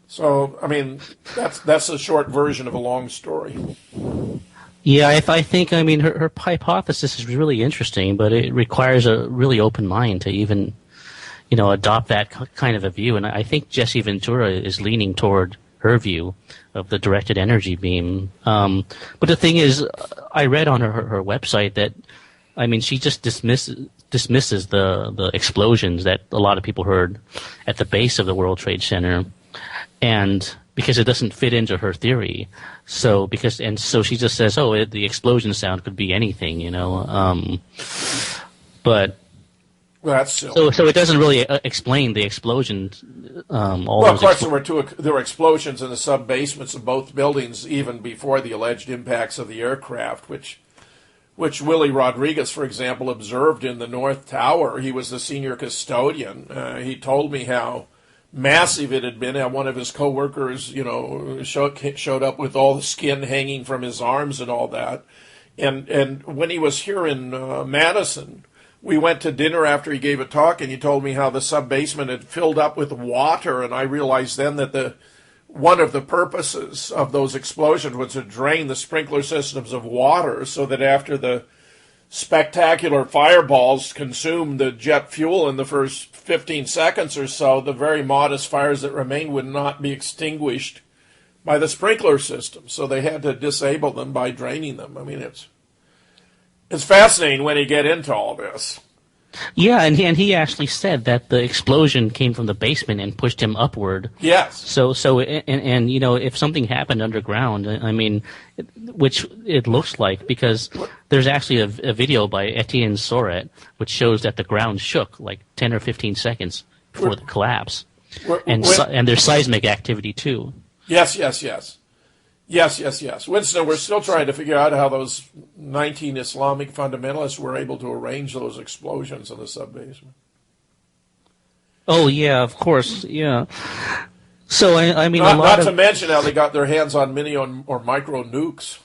So, that's a short version of a long story. Yeah, I think her hypothesis is really interesting, but it requires a really open mind to even adopt that kind of a view. And I think Jesse Ventura is leaning toward her view of the directed energy beam. But the thing is, I read on her website that, she just dismisses the explosions that a lot of people heard at the base of the World Trade Center, and because it doesn't fit into her theory. So she just says, the explosion sound could be anything, but. Well, that's silly. So it doesn't really explain the explosions. Of course, there were explosions in the sub-basements of both buildings even before the alleged impacts of the aircraft, which Willie Rodriguez, for example, observed in the North Tower. He was the senior custodian. He told me how massive it had been. How one of his coworkers, showed up with all the skin hanging from his arms and all that. And when he was here in Madison, we went to dinner after he gave a talk, and he told me how the sub-basement had filled up with water, and I realized then that one of the purposes of those explosions was to drain the sprinkler systems of water, so that after the spectacular fireballs consumed the jet fuel in the first 15 seconds or so, the very modest fires that remained would not be extinguished by the sprinkler system. So they had to disable them by draining them. It's fascinating when you get into all this. Yeah, and he actually said that the explosion came from the basement and pushed him upward. Yes. So if something happened underground, which it looks like, because there's actually a video by Etienne Soret which shows that the ground shook like 10 or 15 seconds before the collapse, and there's seismic activity too. Yes. Winston, we're still trying to figure out how those 19 Islamic fundamentalists were able to arrange those explosions in the sub-basement. Oh, yeah, of course, yeah. So, not to mention how they got their hands on mini or micro nukes.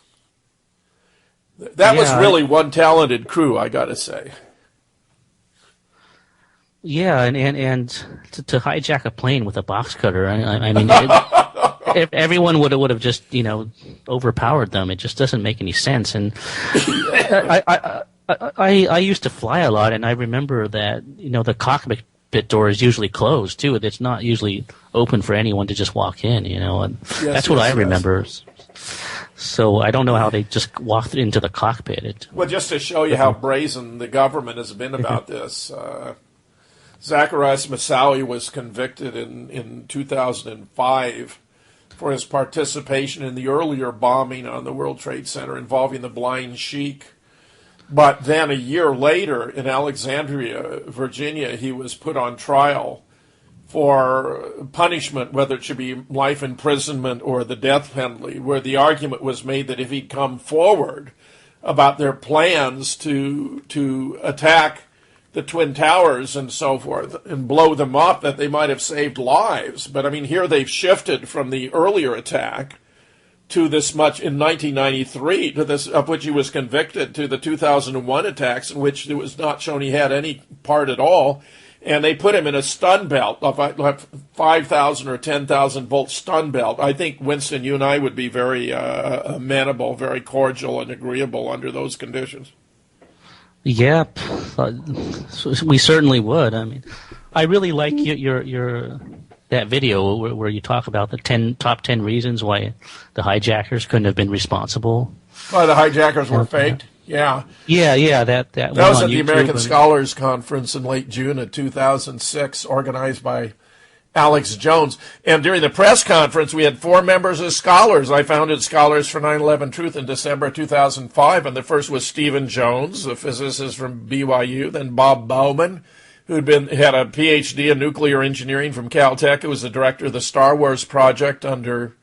That was really one talented crew, I got to say. Yeah, and to hijack a plane with a box cutter, I mean, if everyone would have just overpowered them, it just doesn't make any sense. And I used to fly a lot, and I remember that the cockpit door is usually closed too. It's not usually open for anyone to just walk in. And Yes, that's what I yes. remember. So I don't know how they just walked into the cockpit. Well, just to show you how brazen the government has been about this, Zacharias Moussaoui was convicted in 2005 for his participation in the earlier bombing on the World Trade Center involving the Blind Sheik. But then a year later in Alexandria, Virginia, he was put on trial for punishment, whether it should be life imprisonment or the death penalty, where the argument was made that if he'd come forward about their plans to attack the Twin Towers and so forth and blow them up, that they might have saved lives. But I mean, here they've shifted from the earlier attack to this much in 1993, to this of which he was convicted, to the 2001 attacks in which it was not shown he had any part at all. And they put him in a stun belt, like 5,000 or 10,000 volt stun belt. I think, Winston, you and I would be very amenable, very cordial and agreeable under those conditions. Yep, we certainly would. I mean, I really like your that video where you talk about the top 10 reasons why the hijackers couldn't have been responsible. Why the hijackers were faked? Yeah. Yeah. That was at the American Scholars Conference in late June of 2006, organized by Alex Jones. And during the press conference, we had 4 members as scholars. I founded Scholars for 9/11 Truth in December 2005, and the first was Stephen Jones, a physicist from BYU, then Bob Bowman, who'd had a PhD in nuclear engineering from Caltech, who was the director of the Star Wars project under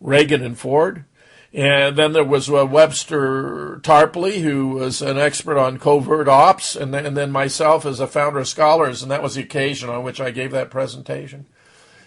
Reagan and Ford. And then there was Webster Tarpley, who was an expert on covert ops, and then myself as a founder of Scholars, and that was the occasion on which I gave that presentation.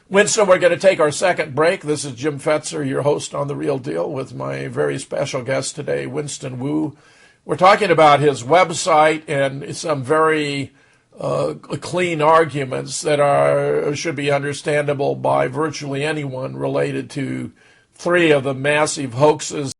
Winston, we're going to take our second break. This is Jim Fetzer, your host on The Real Deal, with my very special guest today, Winston Wu. We're talking about his website and some very clean arguments that should be understandable by virtually anyone related to 3 of the massive hoaxes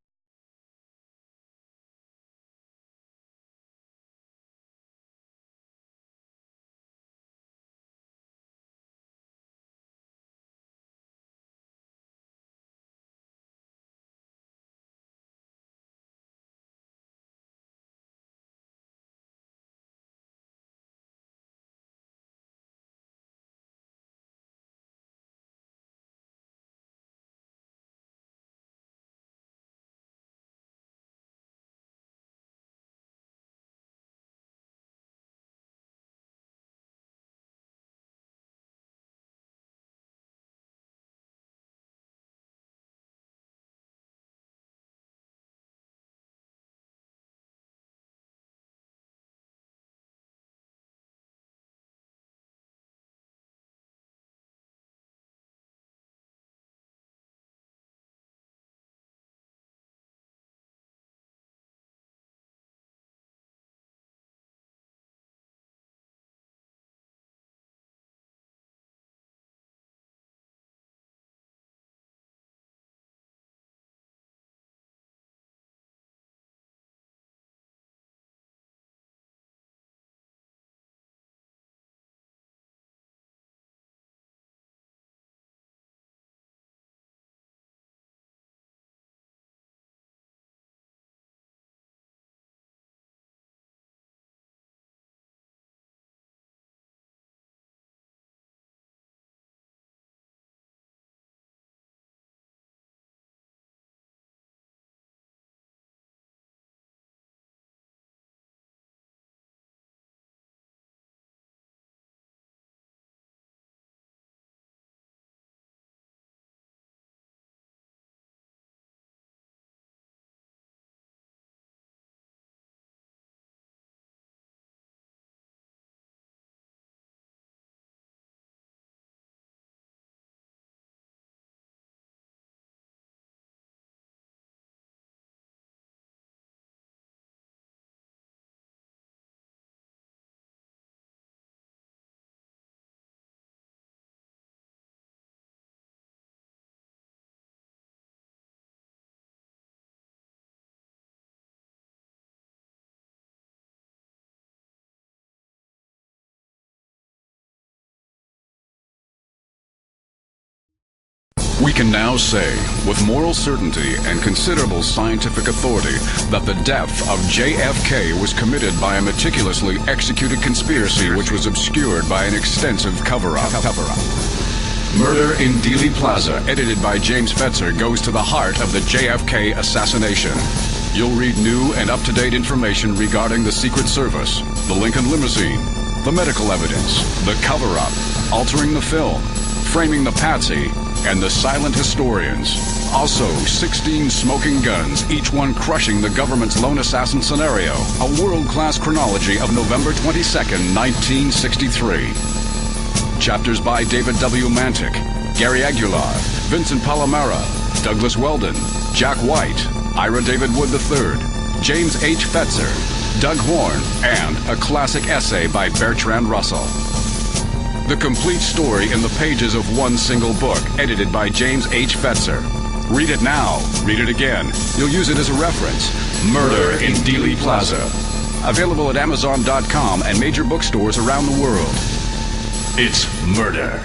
We can now say, with moral certainty and considerable scientific authority, that the death of JFK was committed by a meticulously executed conspiracy which was obscured by an extensive cover-up. Murder in Dealey Plaza, edited by James Fetzer, goes to the heart of the JFK assassination. You'll read new and up-to-date information regarding the Secret Service, the Lincoln limousine, the medical evidence, the cover-up, altering the film, framing the patsy, and the silent historians. Also, 16 smoking guns, each one crushing the government's lone assassin scenario. A world-class chronology of November 22nd, 1963. Chapters by David W. Mantic, Gary Aguilar, Vincent Palomera, Douglas Weldon, Jack White, Ira David Wood III, James H. Fetzer, Doug Horn, and a classic essay by Bertrand Russell. The complete story in the pages of one single book, edited by James H. Fetzer. Read it now, read it again. You'll use it as a reference. Murder in Dealey Plaza. Available at Amazon.com and major bookstores around the world. It's murder.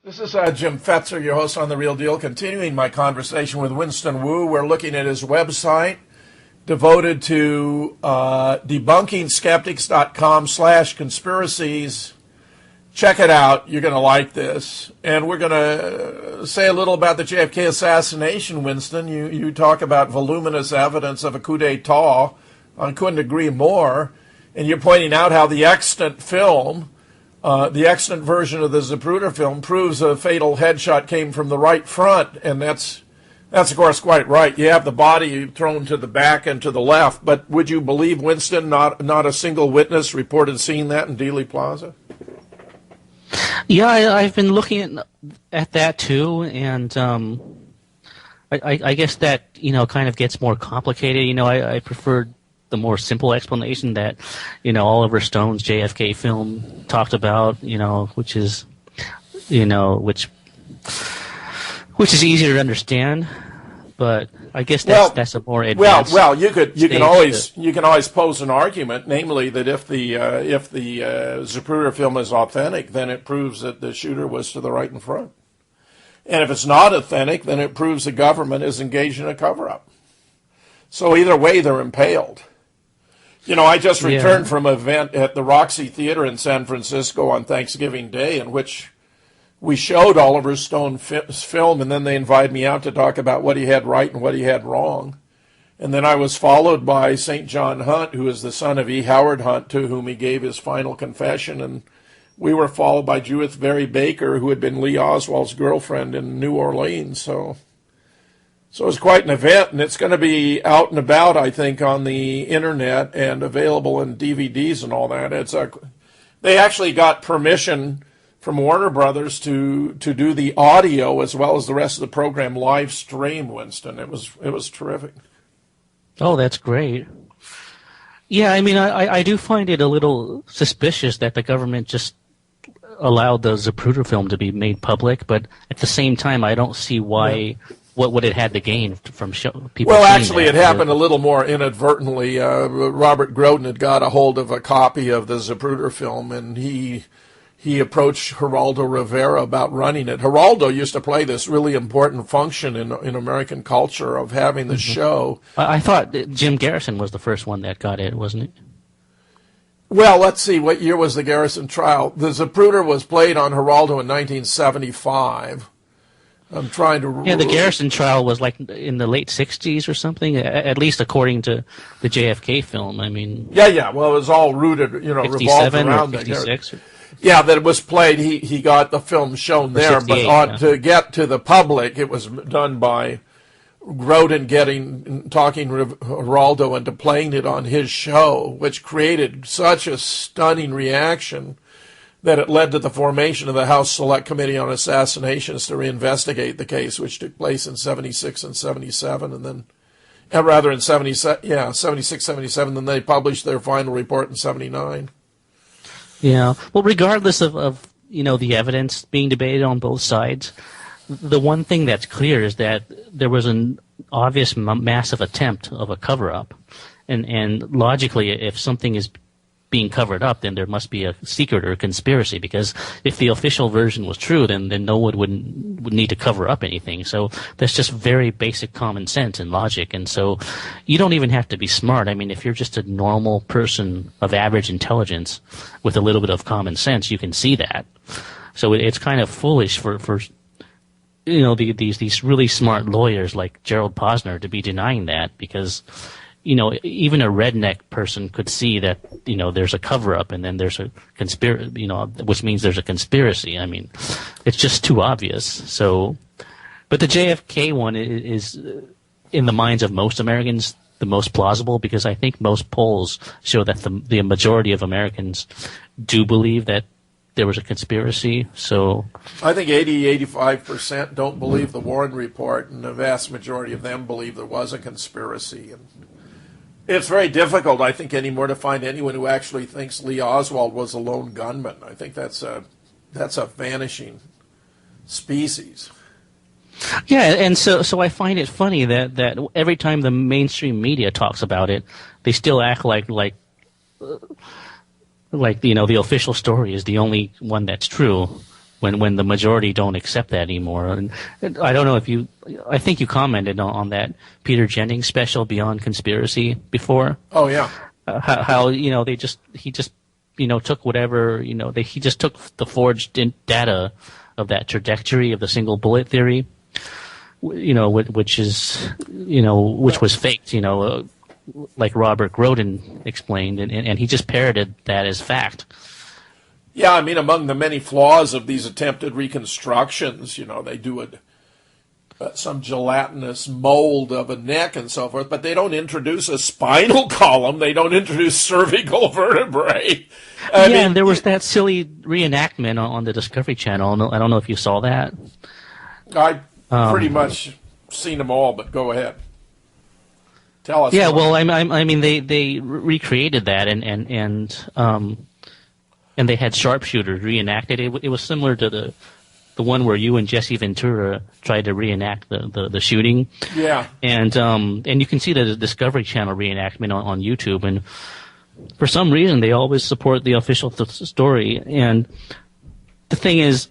This is Jim Fetzer, your host on The Real Deal, continuing my conversation with Winston Wu. We're looking at his website devoted to debunkingskeptics.com/conspiracies. Check it out. You're going to like this. And we're going to say a little about the JFK assassination, Winston. You talk about voluminous evidence of a coup d'etat. I couldn't agree more. And you're pointing out how the extant film, the extant version of the Zapruder film, proves a fatal headshot came from the right front, and that's of course quite right. You have the body thrown to the back and to the left, but would you believe, Winston, not a single witness reported seeing that in Dealey Plaza? Yeah, I've been looking at that too, and I guess that kind of gets more complicated. I preferred the more simple explanation that Oliver Stone's JFK film talked about, which is easier to understand. But I guess that's a more advanced. Well, you can always pose an argument, namely that if the Zapruder film is authentic, then it proves that the shooter was to the right and front, and if it's not authentic, then it proves the government is engaged in a cover-up. So either way, they're impaled. I just returned from an event at the Roxy Theater in San Francisco on Thanksgiving Day, in which we showed Oliver Stone's film, and then they invited me out to talk about what he had right and what he had wrong. And then I was followed by St. John Hunt, who is the son of E. Howard Hunt, to whom he gave his final confession. And we were followed by Judith Berry Baker, who had been Lee Oswald's girlfriend in New Orleans. So it was quite an event, and it's going to be out and about, I think, on the internet and available in DVDs and all that. They actually got permission from Warner Brothers to do the audio as well as the rest of the program live stream, Winston. It was terrific. Oh, that's great. Yeah, I mean, I do find it a little suspicious that the government just allowed the Zapruder film to be made public, but at the same time, I don't see why. What it had to gain from people. Well, actually, it happened a little more inadvertently. Robert Groden had got a hold of a copy of the Zapruder film, and he approached Geraldo Rivera about running it. Geraldo used to play this really important function in American culture of having the show. I thought Jim Garrison was the first one that got it, wasn't it? Well, let's see. What year was the Garrison trial? The Zapruder was played on Geraldo in 1975. I'm trying to... Yeah, the Garrison trial was like in the late 60s or something, at least according to the JFK film. I mean... Yeah. Well, it was all rooted, revolved around that. 56 Yeah, that it was played. He got the film shown there, but to get to the public, it was done by Groden talking Geraldo into playing it on his show, which created such a stunning reaction that it led to the formation of the House Select Committee on Assassinations to reinvestigate the case, which took place in 76 and 77, and then, rather in 76, 77, then they published their final report in 79. Yeah. Well, regardless of the evidence being debated on both sides, the one thing that's clear is that there was an obvious massive attempt of a cover-up, and logically, if something is being covered up, then there must be a secret or a conspiracy, because if the official version was true, then no one would need to cover up anything. So that's just very basic common sense and logic. And so you don't even have to be smart. I mean, if you're just a normal person of average intelligence with a little bit of common sense, you can see that. So it's kind of foolish for these really smart lawyers like Gerald Posner to be denying that, because even a redneck person could see that, there's a cover-up and then there's a conspiracy, which means there's a conspiracy. I mean, it's just too obvious. So, but the JFK one is, in the minds of most Americans, the most plausible, because I think most polls show that the majority of Americans do believe that there was a conspiracy. So I think 85% don't believe the Warren report, and the vast majority of them believe there was a conspiracy. And it's very difficult, I think, anymore to find anyone who actually thinks Lee Oswald was a lone gunman. I think that's a vanishing species. Yeah, and so I find it funny that every time the mainstream media talks about it, they still act like the official story is the only one that's true, when the majority don't accept that anymore. And I don't know if I think you commented on that Peter Jennings special, Beyond Conspiracy, before. Oh yeah. How he just took whatever, he just took the forged data of that trajectory of the single bullet theory, which was faked, like Robert Groden explained, and he just parroted that as fact. Yeah, I mean, among the many flaws of these attempted reconstructions, they do some gelatinous mold of a neck and so forth, but they don't introduce a spinal column. They don't introduce cervical vertebrae. I mean, and there was that silly reenactment on the Discovery Channel. I don't know if you saw that. I pretty much seen them all, but go ahead. Tell us. Yeah, well, I mean, they recreated that, and they had sharpshooters reenacted it. It was similar to the one where you and Jesse Ventura tried to reenact the shooting. Yeah. And you can see the Discovery Channel reenactment on YouTube. And for some reason, they always support the official story. And the thing is,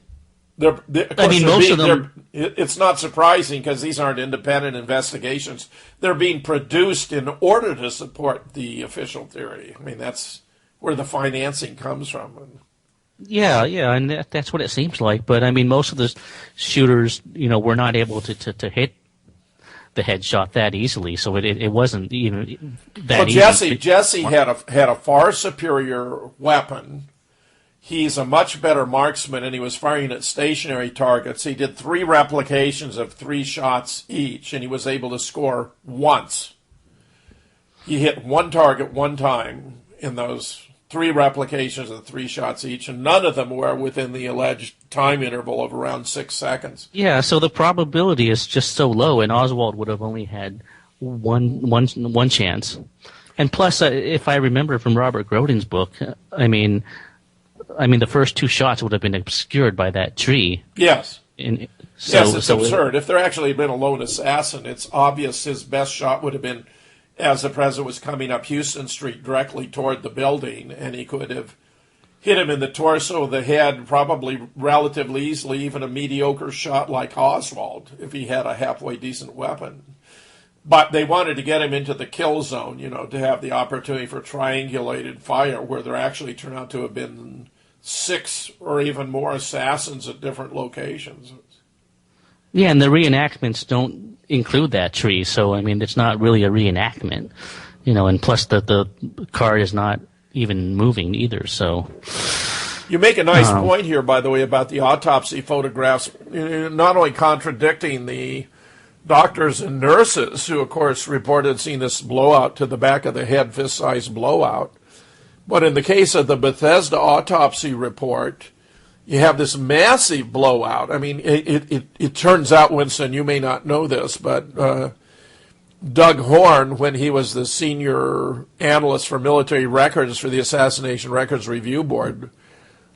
most of them. It's not surprising because these aren't independent investigations. They're being produced in order to support the official theory. I mean, that's where the financing comes from. Yeah, and that's what it seems like. But I mean, most of the shooters, were not able to hit the headshot that easily, so it wasn't even that easy. Jesse had a far superior weapon. He's a much better marksman, and he was firing at stationary targets. He did 3 replications of 3 shots each, and he was able to score once. He hit one target one time in those 3 replications of 3 shots each, and none of them were within the alleged time interval of around 6 seconds. Yeah, so the probability is just so low, and Oswald would have only had one chance. And plus, if I remember from Robert Grodin's book, I mean, the first 2 shots would have been obscured by that tree. Yes. It's absurd. If there actually had been a lone assassin, it's obvious his best shot would have been as the president was coming up Houston Street directly toward the building, and he could have hit him in the torso, the head, probably relatively easily, even a mediocre shot like Oswald, if he had a halfway decent weapon. But they wanted to get him into the kill zone, to have the opportunity for triangulated fire, where there actually turned out to have been 6 or even more assassins at different locations. Yeah, and the reenactments don't include that tree, so I mean, it's not really a reenactment, and plus the car is not even moving either. So you make a nice point here, by the way, about the autopsy photographs, not only contradicting the doctors and nurses who, of course, reported seeing this blowout to the back of the head, fist-sized blowout. But in the case of the Bethesda autopsy report, you have this massive blowout. I mean, it turns out, Winston, you may not know this, but Doug Horn, when he was the senior analyst for military records for the Assassination Records Review Board,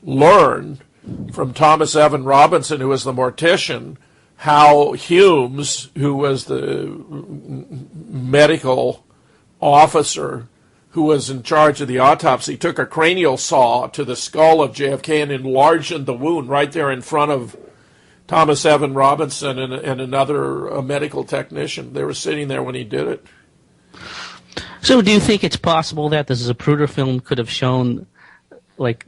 learned from Thomas Evan Robinson, who was the mortician, how Humes, who was the medical officer who was in charge of the autopsy, took a cranial saw to the skull of JFK and enlarged the wound right there in front of Thomas Evan Robinson and another medical technician. They were sitting there when he did it. So do you think it's possible that this Zapruder film could have shown, like,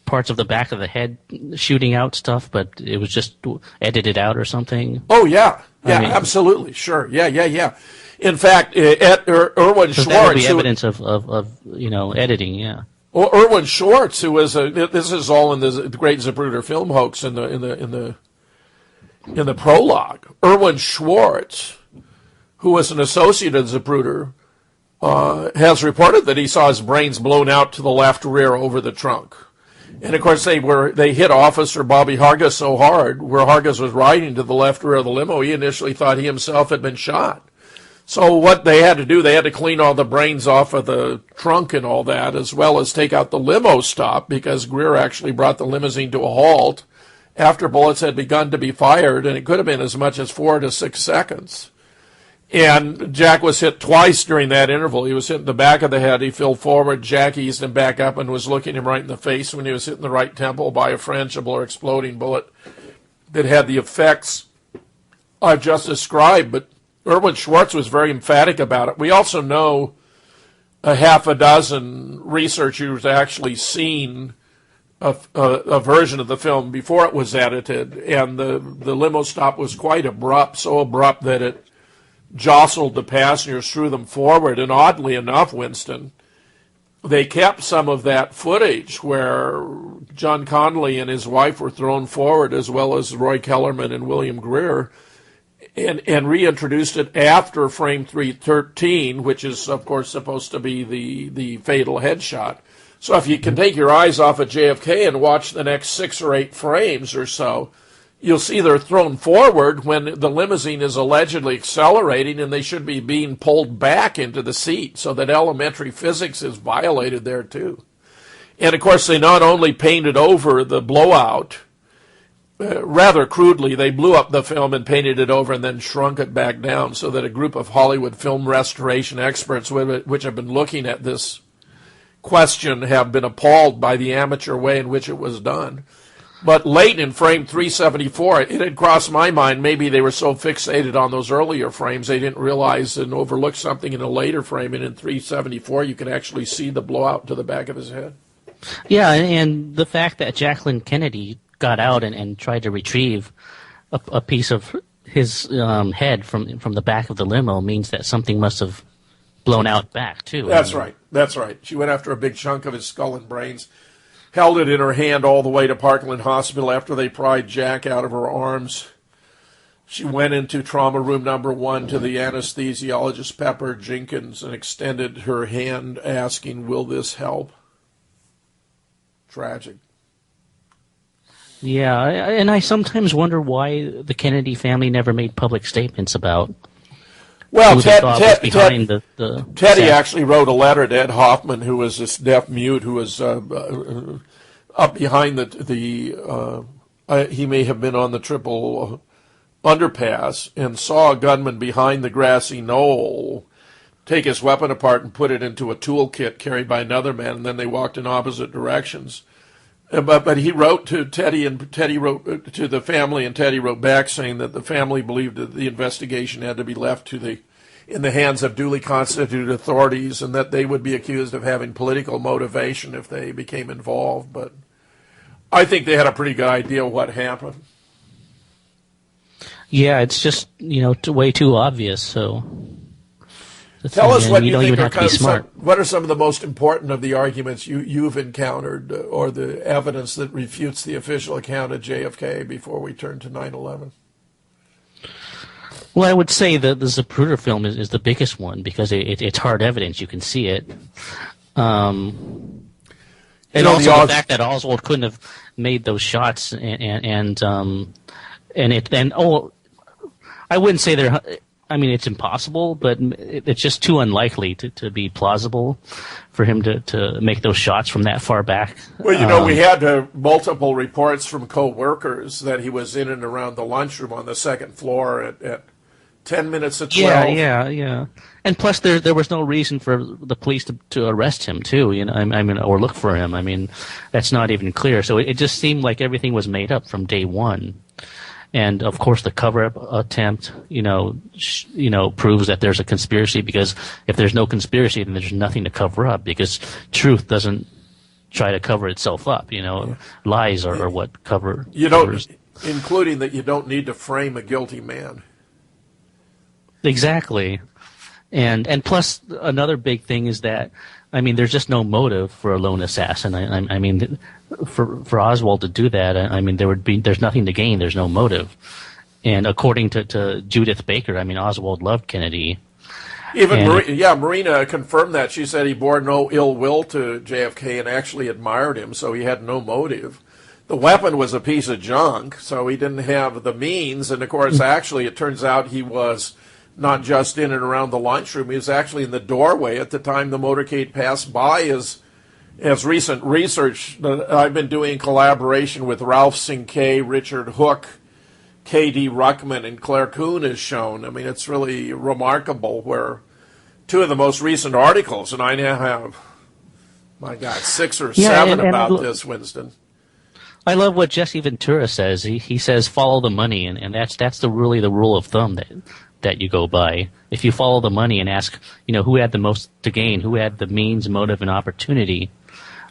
parts of the back of the head shooting out stuff, but it was just edited out or something? Oh, yeah. Yeah, absolutely. Sure. Yeah. In fact, Erwin Schwartz... That would be evidence of editing, yeah. Well, Erwin Schwartz, who was this is all in the Great Zapruder Film Hoax in the prologue. Erwin Schwartz, who was an associate of Zapruder, has reported that he saw his brains blown out to the left rear over the trunk. And of course, they hit Officer Bobby Hargis so hard, where Hargis was riding to the left rear of the limo, he initially thought he himself had been shot. So what they had to do, they had to clean all the brains off of the trunk and all that, as well as take out the limo stop, because Greer actually brought the limousine to a halt after bullets had begun to be fired, and it could have been as much as 4 to 6 seconds. And Jack was hit twice during that interval. He was hit in the back of the head. He fell forward. Jack eased him back up and was looking him right in the face when he was hit in the right temple by a frangible or exploding bullet that had the effects I've just described. But Erwin Schwartz was very emphatic about it. We also know a half a dozen researchers actually seen a version of the film before it was edited, and the limo stop was quite abrupt, so abrupt that it jostled the passengers, threw them forward, and oddly enough, Winston, they kept some of that footage where John Connolly and his wife were thrown forward, as well as Roy Kellerman and William Greer, and reintroduced it after frame 313, which is, of course, supposed to be the fatal headshot. So if you can take your eyes off of JFK and watch the next 6 or 8 frames or so, you'll see they're thrown forward when the limousine is allegedly accelerating, and they should be being pulled back into the seat, so that elementary physics is violated there too. And of course, they not only painted over the blowout rather crudely, they blew up the film and painted it over and then shrunk it back down so that a group of Hollywood film restoration experts, which have been looking at this question, have been appalled by the amateur way in which it was done. But late in frame 374, it had crossed my mind maybe they were so fixated on those earlier frames they didn't realize and overlook something in a later frame, and in 374 you could actually see the blowout to the back of his head. Yeah, and the fact that Jacqueline Kennedy got out and tried to retrieve a piece of his head from the back of the limo means that something must have blown out back, too. That's right. That's right. She went after a big chunk of his skull and brains, held it in her hand all the way to Parkland Hospital after they pried Jack out of her arms. She went into trauma room number 1 to the anesthesiologist, Pepper Jenkins, and extended her hand asking, "Will this help?" Tragic. Yeah, and I sometimes wonder why the Kennedy family never made public statements about well, who they thought was behind the Teddy actually wrote a letter to Ed Hoffman, who was this deaf mute who was up behind he may have been on the triple underpass and saw a gunman behind the grassy knoll take his weapon apart and put it into a toolkit carried by another man, and then they walked in opposite directions. But he wrote to Teddy, and Teddy wrote to the family, and Teddy wrote back saying that the family believed that the investigation had to be left in the hands of duly constituted authorities, and that they would be accused of having political motivation if they became involved. But I think they had a pretty good idea what happened. Yeah, it's just way too obvious. So tell us what you think what are some of the most important of the arguments you've encountered, or the evidence that refutes the official account of JFK before we turn to 9/11. Well, I would say that the Zapruder film is the biggest one because it's hard evidence. You can see it. And also the fact that Oswald couldn't have made those shots I wouldn't say it's impossible, but it's just too unlikely to be plausible for him to make those shots from that far back. Well, we had multiple reports from co-workers that he was in and around the lunchroom on the second floor at 10 minutes to 12. Yeah. And plus, there was no reason for the police to arrest him, too, or look for him. I mean, that's not even clear. So it just seemed like everything was made up from day one. And of course, the cover-up attempt, proves that there's a conspiracy, because if there's no conspiracy, then there's nothing to cover up, because truth doesn't try to cover itself up. Lies are what covers. Including that you don't need to frame a guilty man. Exactly. And plus, another big thing is that, there's just no motive for a lone assassin. For Oswald to do that, there's nothing to gain. There's no motive. And according to Judith Baker, Oswald loved Kennedy. Marina confirmed that. She said he bore no ill will to JFK and actually admired him, so he had no motive. The weapon was a piece of junk, so he didn't have the means. And of course, actually, it turns out he was not just in and around the lunchroom. He was actually in the doorway at the time the motorcade passed by. As recent research that I've been doing in collaboration with Ralph Sinkay, Richard Hook, K.D. Ruckman, and Claire Kuhn has shown. It's really remarkable, where two of the most recent articles, and I now have, 6 or 7 about this, Winston. I love what Jesse Ventura says. He says, follow the money, and that's really the rule of thumb that you go by. If you follow the money and ask, who had the most to gain, who had the means, motive, and opportunity,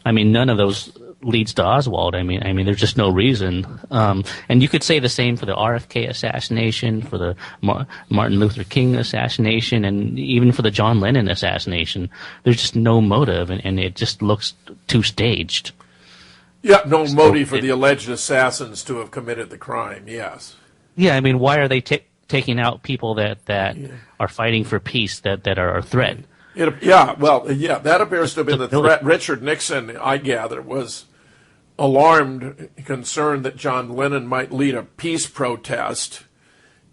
none of those leads to Oswald. There's just no reason. And you could say the same for the RFK assassination, for the Martin Luther King assassination, and even for the John Lennon assassination. There's just no motive, and it just looks too staged. Yeah, no motive for the alleged assassins to have committed the crime, yes. Yeah, why are they taking out people that are fighting for peace, that are a threat? That appears to have been the threat. Richard Nixon, I gather, was alarmed, concerned that John Lennon might lead a peace protest,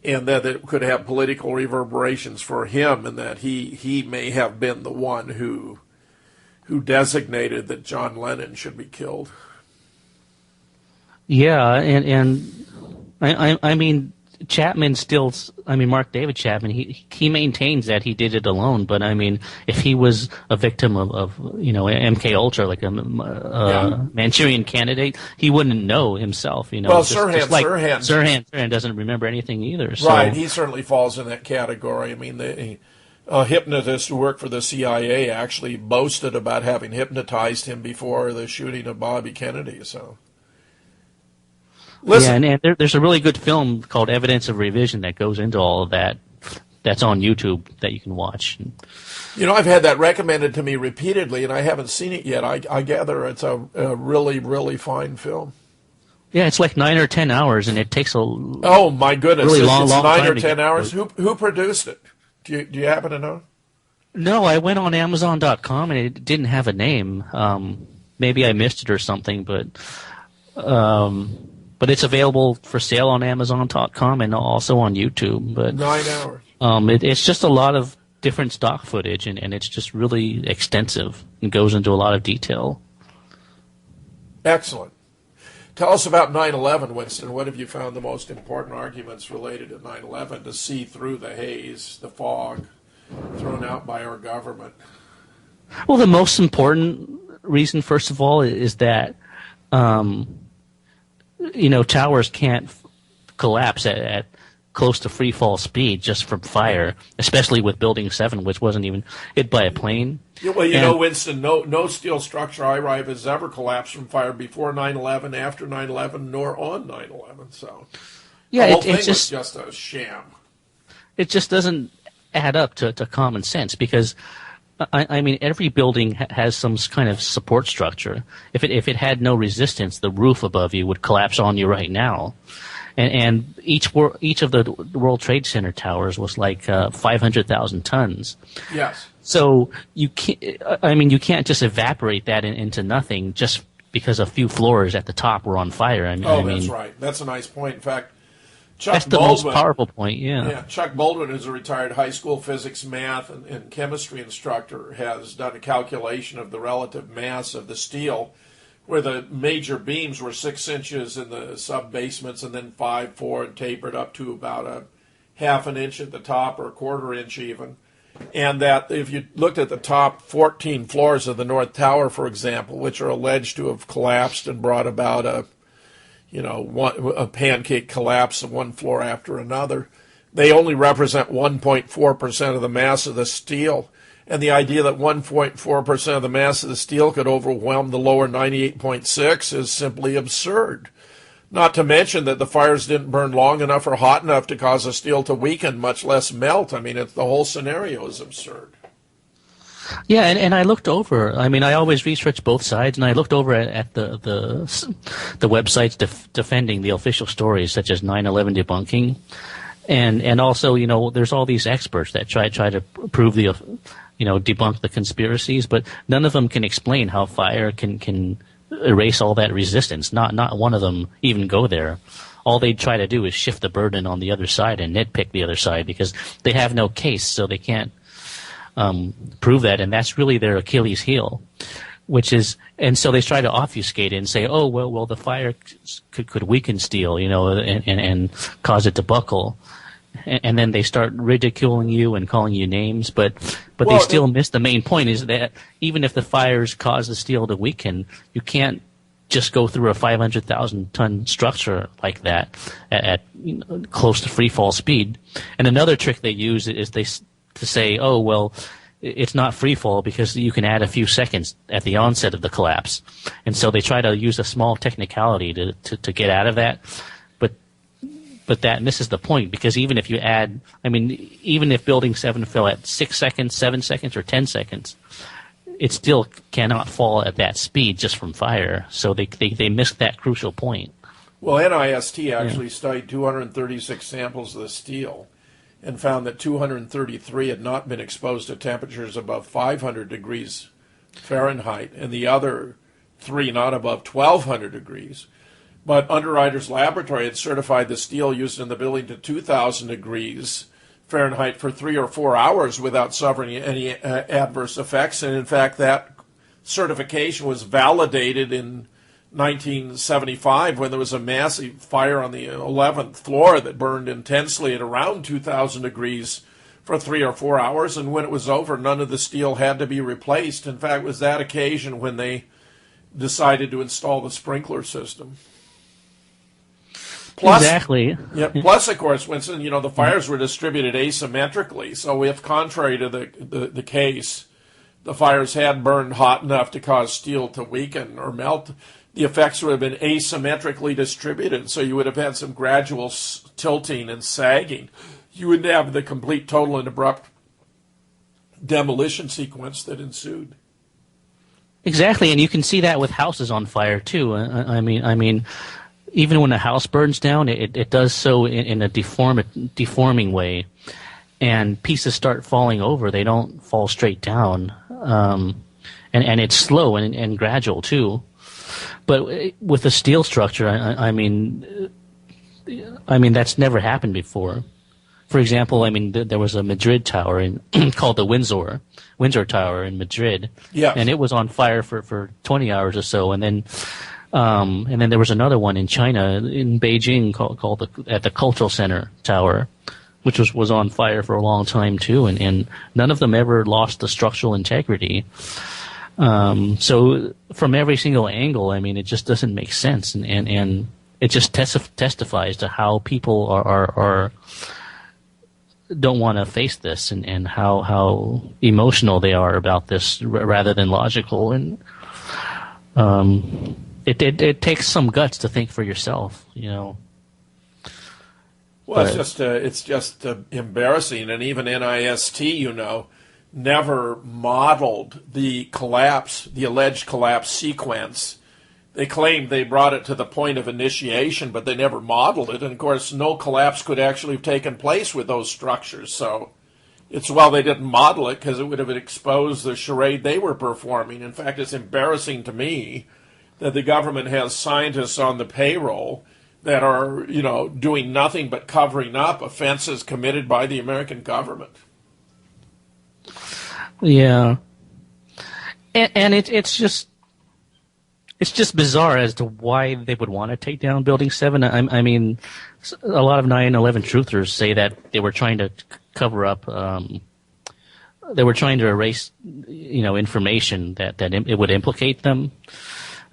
and that it could have political reverberations for him, and that he may have been the one who designated that John Lennon should be killed. Yeah, and I mean, Chapman still. I mean, Mark David Chapman. He maintains that he did it alone. But I mean, if he was a victim of MK Ultra, like a Manchurian Candidate, he wouldn't know himself. Well, Sirhan doesn't remember anything either. So. Right, he certainly falls in that category. I mean, a hypnotist who worked for the CIA actually boasted about having hypnotized him before the shooting of Bobby Kennedy. So. Listen. Yeah, and there's a really good film called Evidence of Revision that goes into all of that. That's on YouTube that you can watch. I've had that recommended to me repeatedly, and I haven't seen it yet. I gather it's a really, really fine film. Yeah, it's like 9 or 10 hours, and it takes oh my goodness, really long 9 or 10 hours. Who produced it? Do you happen to know? No, I went on Amazon.com, and it didn't have a name. Maybe I missed it or something, but it's available for sale on Amazon.com and also on YouTube. But 9 hours. It's just a lot of different stock footage, and it's just really extensive and goes into a lot of detail. Excellent. Tell us about 9/11, Winston. What have you found the most important arguments related to 9/11 to see through the haze, the fog thrown out by our government? Well, the most important reason, first of all, is that towers can't collapse at close to free fall speed just from fire, especially with Building 7, which wasn't even hit by a plane. Yeah, well, Winston, no steel structure I arrive has ever collapsed from fire before 9/11, after 9/11, nor on 9/11. So yeah, the whole thing was just a sham. It just doesn't add up to common sense because, I mean, every building has some kind of support structure. If it had no resistance, the roof above you would collapse on you right now. And each of the World Trade Center towers was like 500,000 tons. Yes. So you can't just evaporate that into nothing just because a few floors at the top were on fire. That's right. That's a nice point. In fact, that's the most powerful point, yeah. Chuck Baldwin, who's a retired high school physics, math, and chemistry instructor, has done a calculation of the relative mass of the steel, where the major beams were 6 inches in the sub-basements and then 5, 4, and tapered up to about a half an inch at the top or a quarter inch even. And that if you looked at the top 14 floors of the North Tower, for example, which are alleged to have collapsed and brought about a pancake collapse of one floor after another, they only represent 1.4% of the mass of the steel. And the idea that 1.4% of the mass of the steel could overwhelm the lower 98.6 is simply absurd. Not to mention that the fires didn't burn long enough or hot enough to cause the steel to weaken, much less melt. I mean, the whole scenario is absurd. Yeah, and I looked over. I mean, I always research both sides, and I looked over at the websites defending the official stories, such as 9/11 debunking, and also there's all these experts that try to prove debunk the conspiracies, but none of them can explain how fire can erase all that resistance. Not one of them even go there. All they try to do is shift the burden on the other side and nitpick the other side because they have no case, so they can't prove that, and that's really their Achilles heel. And so they try to obfuscate it and say, oh well, the fire could weaken steel, and cause it to buckle. And then they start ridiculing you and calling you names, but they still miss the main point, is that even if the fires cause the steel to weaken, you can't just go through a 500,000 ton structure like that at close to free fall speed. And another trick they use is to say, oh well, it's not free fall because you can add a few seconds at the onset of the collapse. And so they try to use a small technicality to get out of that. But that misses the point, because even if even if Building 7 fell at 6 seconds, 7 seconds, or 10 seconds, it still cannot fall at that speed just from fire. So they missed that crucial point. Well, NIST actually studied 236 samples of the steel and found that 233 had not been exposed to temperatures above 500 degrees Fahrenheit, and the other 3 not above 1,200 degrees. But Underwriters Laboratory had certified the steel used in the building to 2,000 degrees Fahrenheit for 3 or 4 hours without suffering any adverse effects. And in fact, that certification was validated in 1975 when there was a massive fire on the 11th floor that burned intensely at around 2,000 degrees for 3 or 4 hours, and when it was over, none of the steel had to be replaced. In fact, it was that occasion when they decided to install the sprinkler system. Plus, exactly. Yeah. Plus, of course, Winston, the fires were distributed asymmetrically. So if, contrary to the case, the fires had burned hot enough to cause steel to weaken or melt, the effects would have been asymmetrically distributed. So you would have had some gradual tilting and sagging. You wouldn't have the complete, total, and abrupt demolition sequence that ensued. Exactly, and you can see that with houses on fire too. I mean, even when a house burns down, it does so in a deforming way, and pieces start falling over. They don't fall straight down, and it's slow and gradual too. But with a steel structure, I mean that's never happened before. For example, there was a Madrid tower called the Windsor Tower in Madrid, yes. And it was on fire for 20 hours or so, and then there was another one in China, in Beijing, called the Cultural Center Tower, which was on fire for a long time too, and none of them ever lost the structural integrity. So from every single angle, it just doesn't make sense, and it just testifies to how people are don't want to face this, and how emotional they are about this rather than logical, and it takes some guts to think for yourself, Well, but it's just embarrassing, and even NIST, never modeled the alleged collapse sequence. They claimed they brought it to the point of initiation, but they never modeled it. And, of course, no collapse could actually have taken place with those structures. So it's they didn't model it because it would have exposed the charade they were performing. In fact, it's embarrassing to me that the government has scientists on the payroll that are, doing nothing but covering up offenses committed by the American government. Yeah. And it's just bizarre as to why they would want to take down Building 7. I mean, a lot of 9/11 truthers say that they were trying to cover up, they were trying to erase, information that it would implicate them.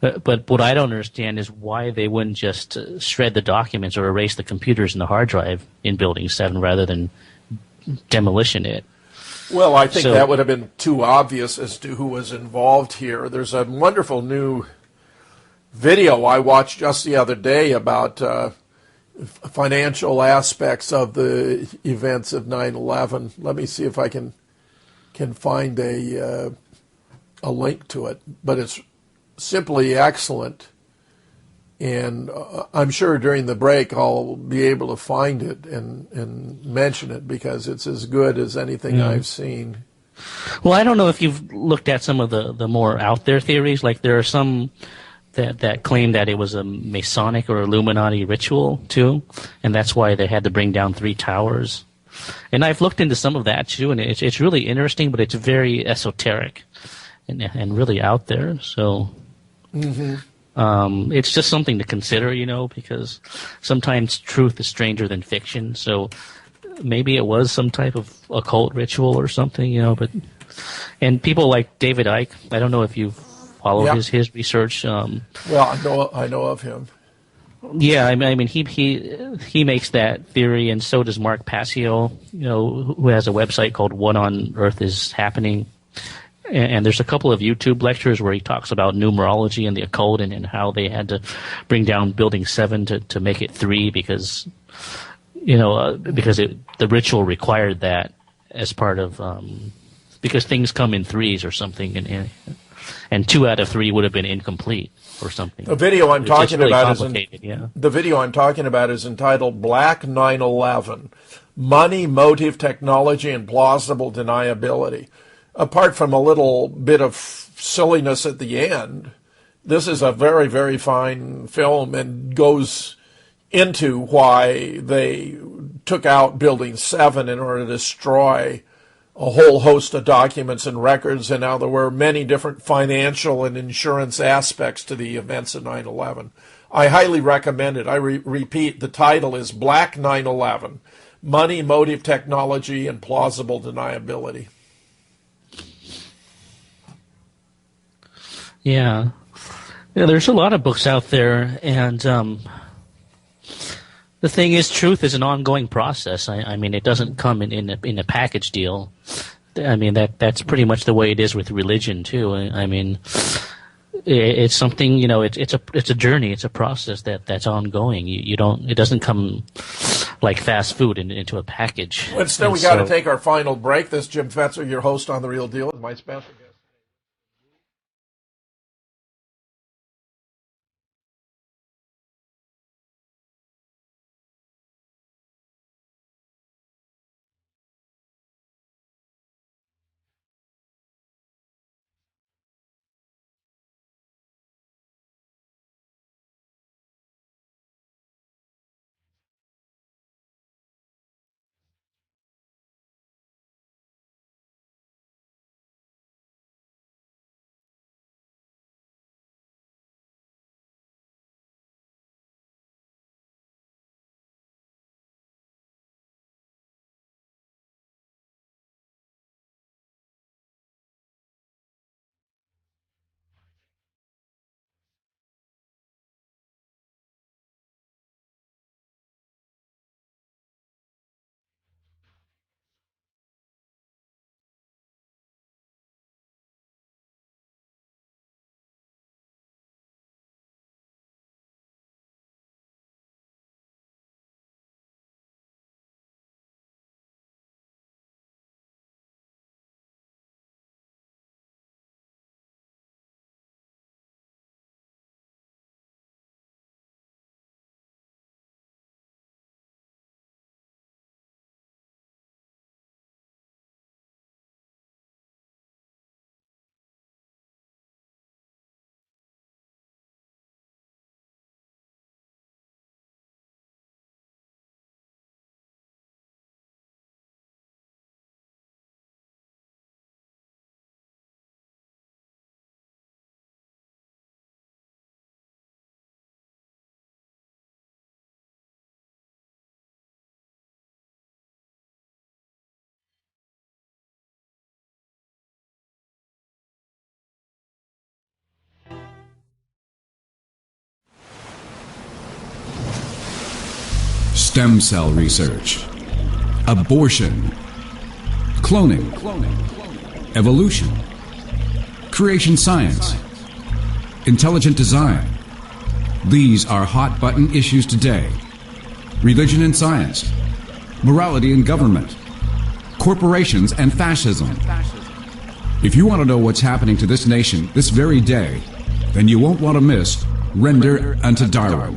But what I don't understand is why they wouldn't just shred the documents or erase the computers and the hard drive in Building 7 rather than demolition it. Well, I think that would have been too obvious as to who was involved here. There's a wonderful new video I watched just the other day about financial aspects of the events of 9/11. Let me see if I can find a link to it. But it's simply excellent, and I'm sure during the break I'll be able to find it and mention it because it's as good as anything I've seen. Well, I don't know if you've looked at some of the more out there theories. Like there are some that claim that it was a Masonic or Illuminati ritual too, and that's why they had to bring down 3 towers. And I've looked into some of that too, and it's really interesting, but it's very esoteric and really out there. So. Mm-hmm. It's just something to consider, because sometimes truth is stranger than fiction. So maybe it was some type of occult ritual or something, and people like David Icke, I don't know if you've followed his research. Well, I know of him. Yeah, I mean he makes that theory, and so does Mark Passio, who has a website called What on Earth is Happening. And there's a couple of YouTube lectures where he talks about numerology and the occult and how they had to bring down Building 7 to make it 3 because the ritual required that as part of because things come in threes or something, and 2 out of 3 would have been incomplete or something. The video I'm talking about The video I'm talking about is entitled Black 9/11: Money, Motive, Technology, and Plausible Deniability. Apart from a little bit of silliness at the end, this is a very, very fine film and goes into why they took out Building 7 in order to destroy a whole host of documents and records, and now there were many different financial and insurance aspects to the events of 9/11. I highly recommend it. I repeat, the title is Black 9/11, Money, Motive, Technology, and Plausible Deniability. Yeah. Yeah, there's a lot of books out there, and the thing is, truth is an ongoing process. I mean, it doesn't come in a package deal. I mean, that's pretty much the way it is with religion too. I mean, it's something, it's a journey, it's a process that's ongoing. It doesn't come like fast food into a package. Winston, we got to take our final break. This is Jim Fetzer, your host on The Real Deal, with my special guest. Stem cell research, abortion, cloning, evolution, creation science, intelligent design. These are hot button issues today. Religion and science, morality and government, corporations and fascism. If you want to know what's happening to this nation this very day, then you won't want to miss Render unto Darwin.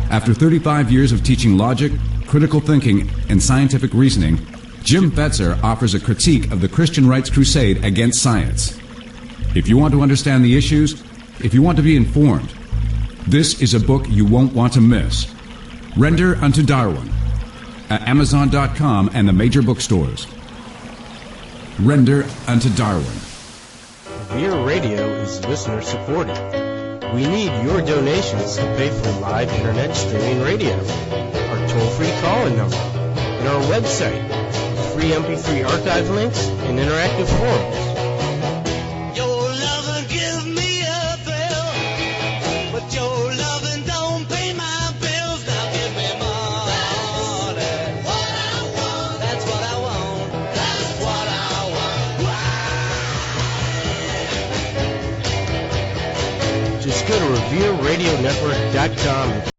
After 35 years of teaching logic, critical thinking, and scientific reasoning, Jim Fetzer offers a critique of the Christian rights crusade against science. If you want to understand the issues, if you want to be informed, this is a book you won't want to miss. Render unto Darwin, at Amazon.com and the major bookstores. Render unto Darwin. Revere Radio is listener supported. We need your donations to pay for live internet streaming radio, our toll-free call-in number, and our website with free MP3 archive links and interactive forums. Your lovin' give me a thrill, but your lovin' don't pay my bills. Now give me more. That's what I want. That's what I want. That's what I want. Just go to RevereRadioNetwork.com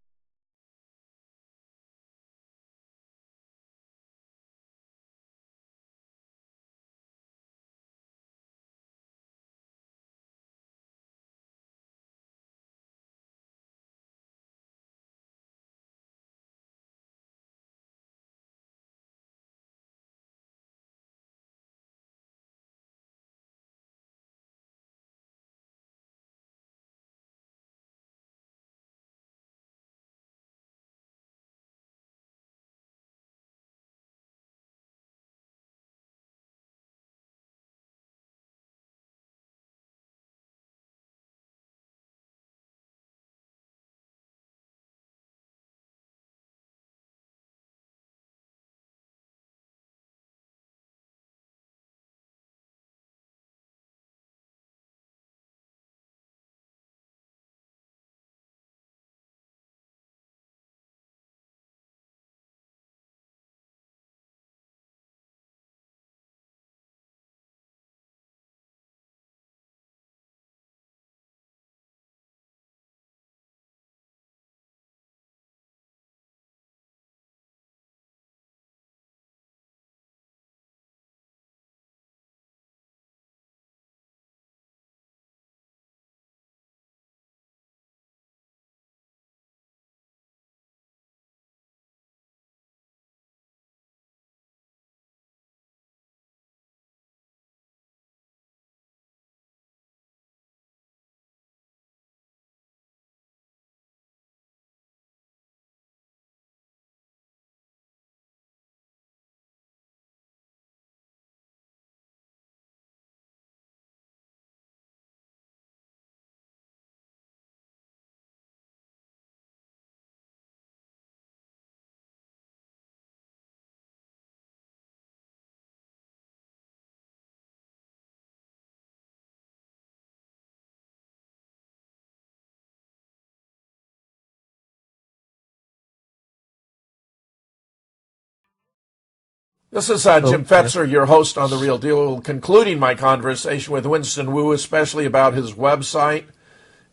This is Jim Fetzer, your host on The Real Deal, concluding my conversation with Winston Wu, especially about his website,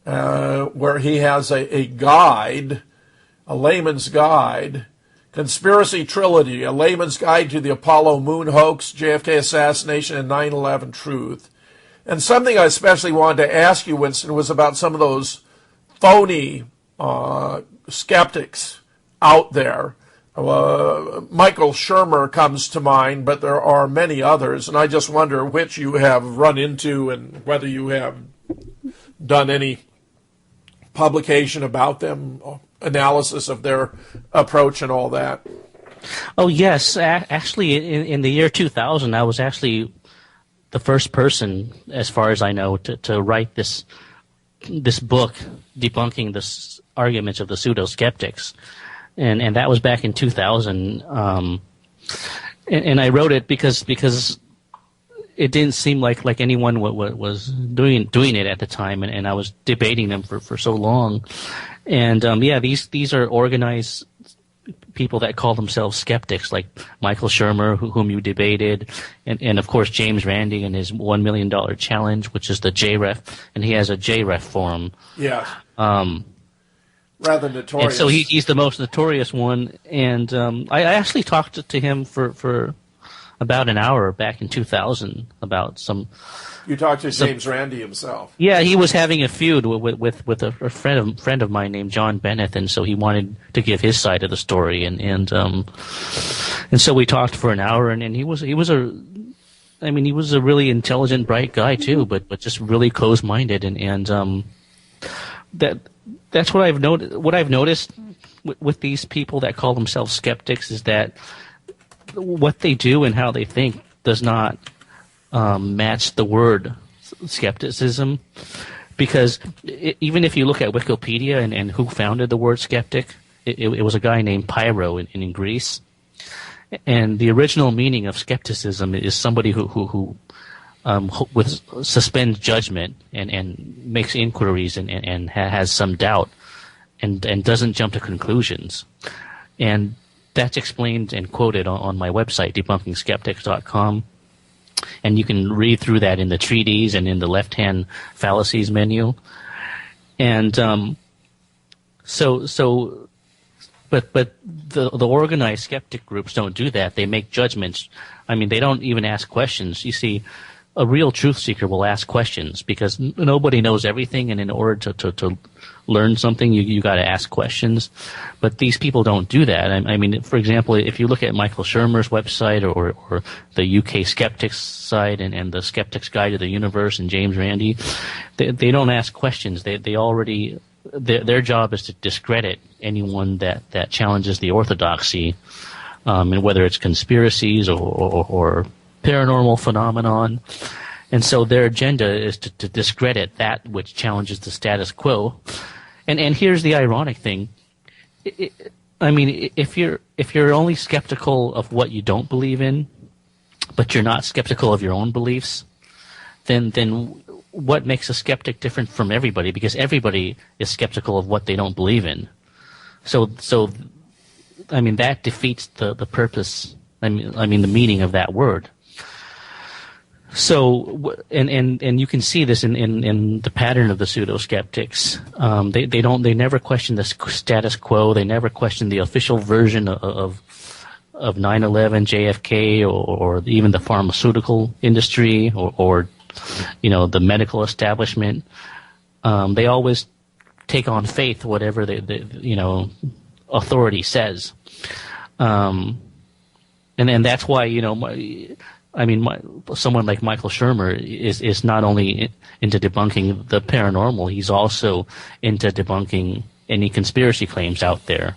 where he has a guide, a layman's guide, Conspiracy Trilogy, a layman's guide to the Apollo moon hoax, JFK assassination, and 9/11 truth. And something I especially wanted to ask you, Winston, was about some of those phony skeptics out there. Michael Shermer comes to mind, but there are many others, and I just wonder which you have run into and whether you have done any publication about them, analysis of their approach and all that. Oh, yes. Actually, in the year 2000, I was actually the first person, as far as I know, to write this book debunking the arguments of the pseudo-skeptics. And that was back in 2000. And I wrote it because it didn't seem like anyone was doing it at the time, and I was debating them for so long. And these are organized people that call themselves skeptics, like Michael Shermer, whom you debated, and of course James Randi and his $1 million challenge, which is the JREF, and he has a JREF forum. Yeah. Rather notorious. And so he's the most notorious one, and I actually talked to him for about an hour back in 2000 about some. You talked to James Randi himself. Yeah, he was having a feud with a friend of mine named John Bennett, and so he wanted to give his side of the story, and so we talked for an hour, and he was a really intelligent, bright guy too, but just really close-minded, and that's what I've noticed. What I've noticed with these people that call themselves skeptics is that what they do and how they think does not match the word skepticism, because even if you look at Wikipedia and who founded the word skeptic, it was a guy named Pyrrho in Greece, and the original meaning of skepticism is somebody who suspends judgment and makes inquiries and has some doubt and doesn't jump to conclusions. And that's explained and quoted on my website, debunkingskeptics.com. And you can read through that in the treatise and in the left-hand fallacies menu. And but the organized skeptic groups don't do that. They make judgments. I mean, they don't even ask questions. You see, a real truth seeker will ask questions because nobody knows everything, and in order to learn something, you got to ask questions. But these people don't do that. I mean, for example, if you look at Michael Shermer's website or the UK Skeptics site and the Skeptics Guide to the Universe and James Randi, they don't ask questions. They already their job is to discredit anyone that challenges the orthodoxy, and whether it's conspiracies or paranormal phenomenon. And so their agenda is to discredit that which challenges the status quo. And here's the ironic thing. I mean, if you're only skeptical of what you don't believe in, but you're not skeptical of your own beliefs, then what makes a skeptic different from everybody? Because everybody is skeptical of what they don't believe in. So I mean, that defeats the purpose. I mean the meaning of that word. So, and you can see this in the pattern of the pseudo-skeptics. They never question the status quo. They never question the official version of 9/11, JFK, or even the pharmaceutical industry, or the medical establishment. They always take on faith whatever the authority says. And that's why someone like Michael Shermer is not only into debunking the paranormal, he's also into debunking any conspiracy claims out there.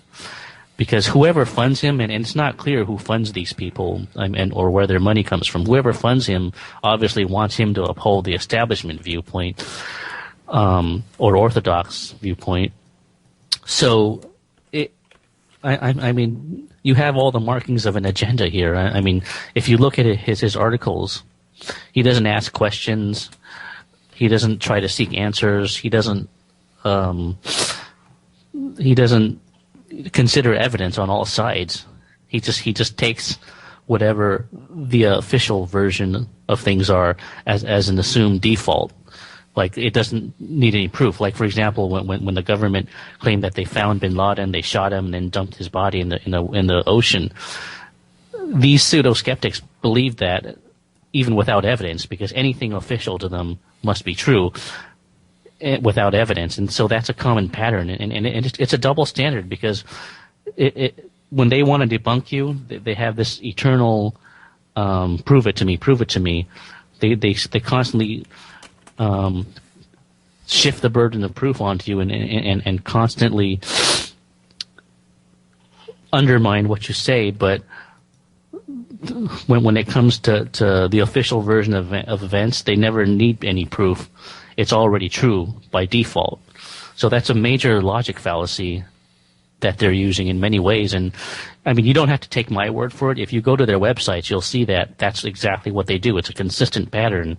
Because whoever funds him, and it's not clear who funds these people, or where their money comes from, whoever funds him obviously wants him to uphold the establishment viewpoint, or orthodox viewpoint. So, you have all the markings of an agenda here. I mean, if you look at his articles, he doesn't ask questions. He doesn't try to seek answers. He doesn't consider evidence on all sides. He just takes whatever the official version of things are as an assumed default. Like, it doesn't need any proof. Like, for example, when the government claimed that they found bin Laden, they shot him and then dumped his body in the ocean. These pseudo-skeptics believed that even without evidence, because anything official to them must be true without evidence. And so that's a common pattern. And it's a double standard, because when they want to debunk you, they have this eternal prove it to me. They constantly shift the burden of proof onto you and constantly undermine what you say. But when it comes to the official version of events, they never need any proof. It's already true by default. So that's a major logic fallacy that they're using in many ways. And I mean, you don't have to take my word for it. If you go to their websites, you'll see that that's exactly what they do. It's a consistent pattern.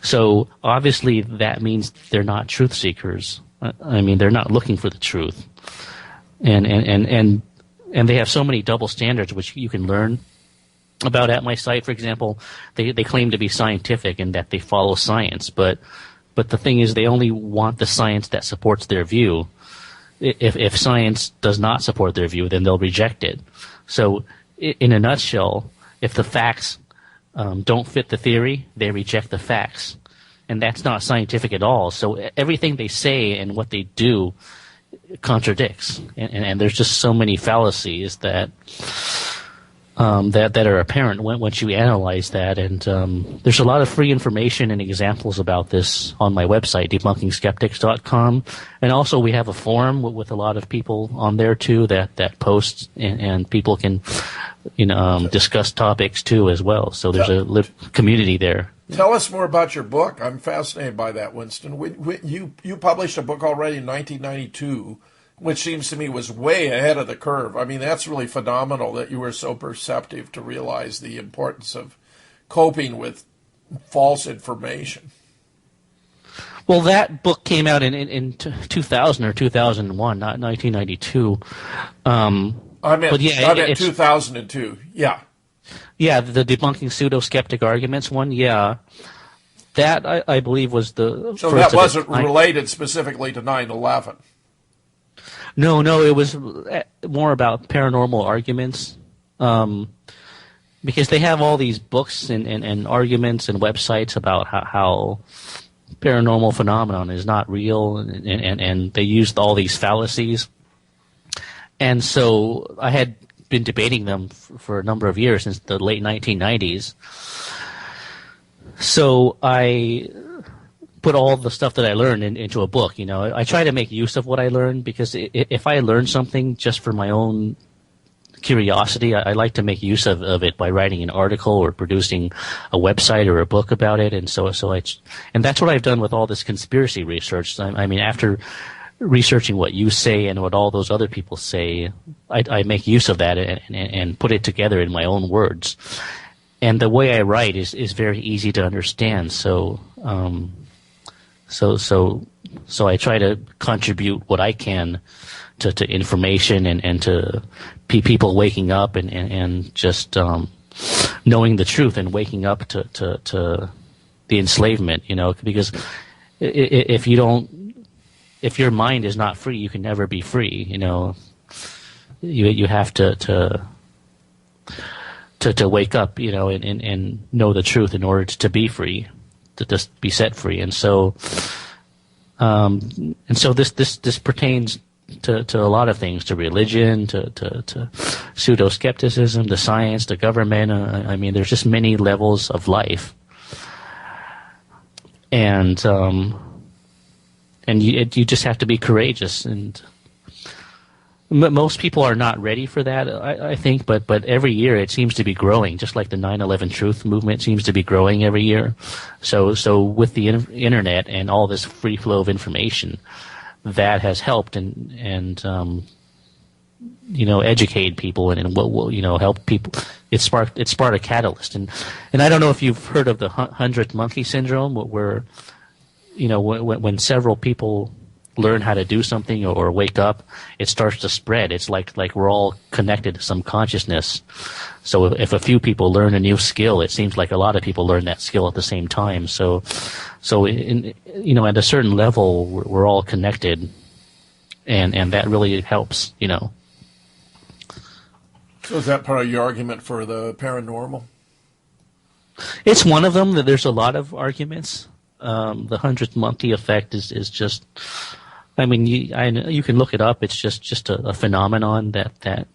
So obviously that means they're not truth seekers. I mean, they're not looking for the truth. And they have so many double standards which you can learn about at my site. For example, they claim to be scientific and that they follow science, but the thing is, they only want the science that supports their view. If science does not support their view, then they'll reject it. So in a nutshell, if the facts don't fit the theory, they reject the facts. And that's not scientific at all. So everything they say and what they do contradicts. And there's just so many fallacies that are apparent once you analyze that. And there's a lot of free information and examples about this on my website, debunkingskeptics.com. And also we have a forum with a lot of people on there too that post, and people can discuss topics too as well. So there's a community there. Tell us more about your book. I'm fascinated by that, Winston. You published a book already in 1992, which seems to me was way ahead of the curve. I mean, that's really phenomenal that you were so perceptive to realize the importance of coping with false information. Well, that book came out in 2000 or 2001, not 1992. I meant 2002, yeah. Yeah, the debunking pseudo-skeptic arguments one, yeah. That, I believe, was the So that wasn't related specifically to 9/11? No, it was more about paranormal arguments, because they have all these books and arguments and websites about how paranormal phenomenon is not real, and they used all these fallacies. And so I had been debating them for a number of years, since the late 1990s. So I put all the stuff that I learned into a book. I try to make use of what I learned, because if I learn something just for my own curiosity, I like to make use of it by writing an article or producing a website or a book about it. And and that's what I've done with all this conspiracy research. I mean, after researching what you say and what all those other people say, I make use of that and put it together in my own words. And the way I write is very easy to understand. So I try to contribute what I can to information and to people waking up and just knowing the truth and waking up to the enslavement, because if your mind is not free, you can never be free. You have to wake up, and know the truth in order to be free, to just be set free. And so this pertains to a lot of things, to religion, to pseudo-skepticism, to science, to government. I mean, there's just many levels of life. And you just have to be courageous, and most people are not ready for that, I think, but every year it seems to be growing, just like the 9/11 truth movement seems to be growing every year. So with the internet and all this free flow of information, that has helped and educate people and what will help people. It sparked a catalyst, and I don't know if you've heard of the 100th monkey syndrome, where when several people learn how to do something or wake up, it starts to spread. It's like we're all connected to some consciousness. So if a few people learn a new skill, it seems like a lot of people learn that skill at the same time. So at a certain level, we're all connected, and that really helps. So is that part of your argument for the paranormal? It's one of them. That there's a lot of arguments. The 100th monkey effect is just. I mean, you can look it up. It's just a phenomenon that.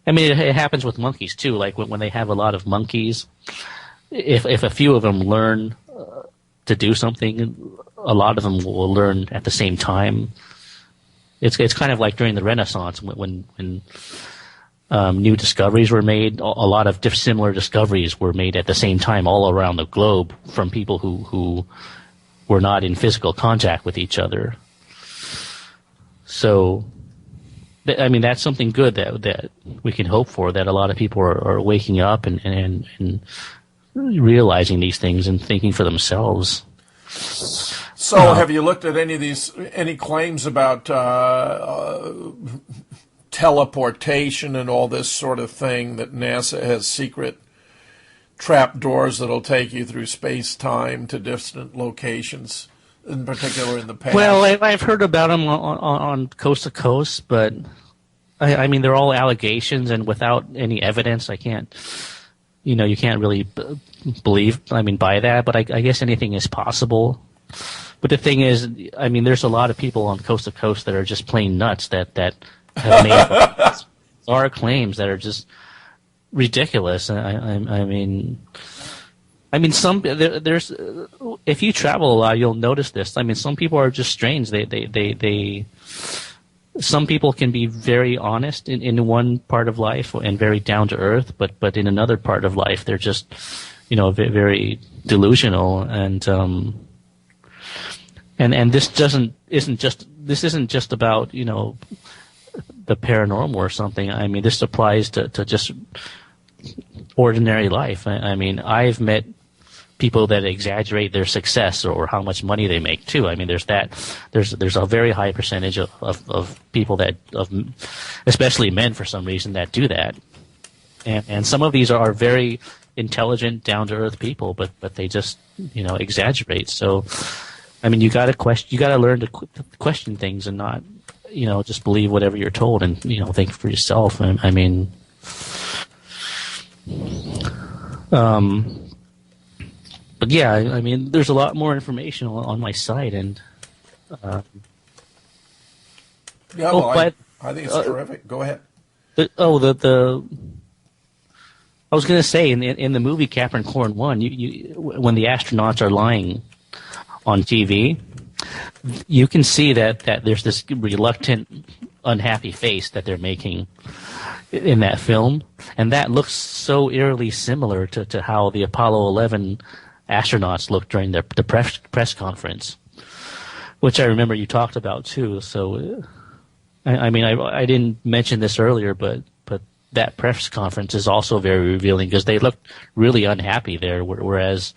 I mean, it happens with monkeys too. Like when they have a lot of monkeys, if a few of them learn to do something, a lot of them will learn at the same time. It's kind of like during the Renaissance when new discoveries were made. A lot of similar discoveries were made at the same time all around the globe from people who were not in physical contact with each other. So, I mean, that's something good that we can hope for, that a lot of people are waking up and realizing these things and thinking for themselves. So have you looked at any claims about teleportation and all this sort of thing, that NASA has secret trap doors that'll take you through space-time to distant locations, in particular in the past? Well, I've heard about them on Coast to Coast, but I mean, they're all allegations, and without any evidence, I can't, you can't really buy that, but I guess anything is possible. But the thing is, I mean, there's a lot of people on Coast to Coast that are just plain nuts that have made bizarre claims that are just ridiculous. I mean, there's if you travel a lot, you'll notice this. I mean, some people are just strange. Some people can be very honest in one part of life and very down to earth, but in another part of life, they're just, very delusional. And this isn't just about, the paranormal or something. I mean, this applies to just ordinary life. I mean, I've met people that exaggerate their success or how much money they make too. I mean, there's a very high percentage of people especially men for some reason, that do that. And some of these are very intelligent, down to earth people, but they just, exaggerate. So, I mean, you got to learn to question things and not, just believe whatever you're told and, think for yourself. I mean, but yeah, I mean, there's a lot more information on my site, and I think it's terrific. Go ahead. I was going to say in the movie Capricorn 1, when the astronauts are lying on TV, you can see that there's this reluctant, unhappy face that they're making in that film, and that looks so eerily similar to how the Apollo 11 astronauts looked during the press conference, which I remember you talked about too. So, I mean, I didn't mention this earlier, but that press conference is also very revealing because they looked really unhappy there, whereas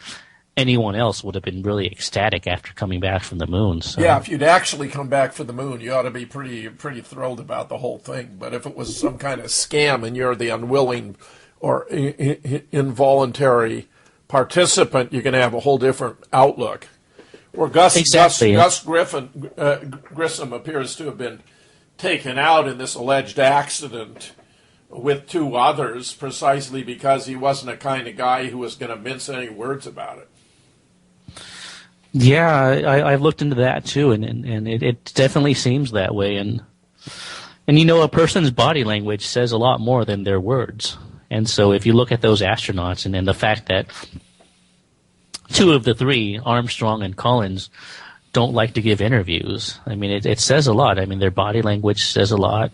anyone else would have been really ecstatic after coming back from the moon. So. Yeah, if you'd actually come back from the moon, you ought to be pretty thrilled about the whole thing. But if it was some kind of scam and you're the unwilling or involuntary participant, you're going to have a whole different outlook. Where Gus Grissom appears to have been taken out in this alleged accident with two others precisely because he wasn't a kind of guy who was going to mince any words about it. Yeah, I've looked into that too, and it definitely seems that way. And a person's body language says a lot more than their words. And so if you look at those astronauts and the fact that two of the three, Armstrong and Collins, don't like to give interviews, I mean, it says a lot. I mean, their body language says a lot,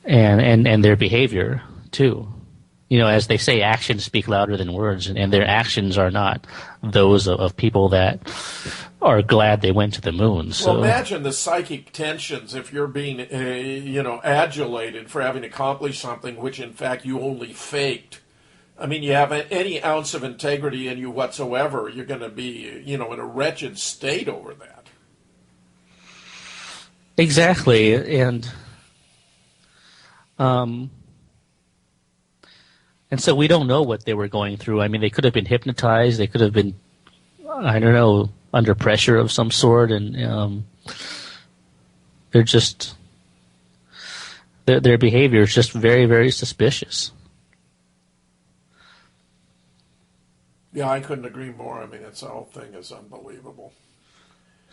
and their behavior too. As they say, actions speak louder than words, and their actions are not those of people that are glad they went to the moon. So. Well, imagine the psychic tensions if you're being, adulated for having accomplished something which, in fact, you only faked. I mean, you have any ounce of integrity in you whatsoever, you're going to be, in a wretched state over that. Exactly, and so we don't know what they were going through. I mean, they could have been hypnotized. They could have been, I don't know, under pressure of some sort, and they're just their behavior is just very, very suspicious. Yeah, I couldn't agree more. I mean, the whole thing is unbelievable.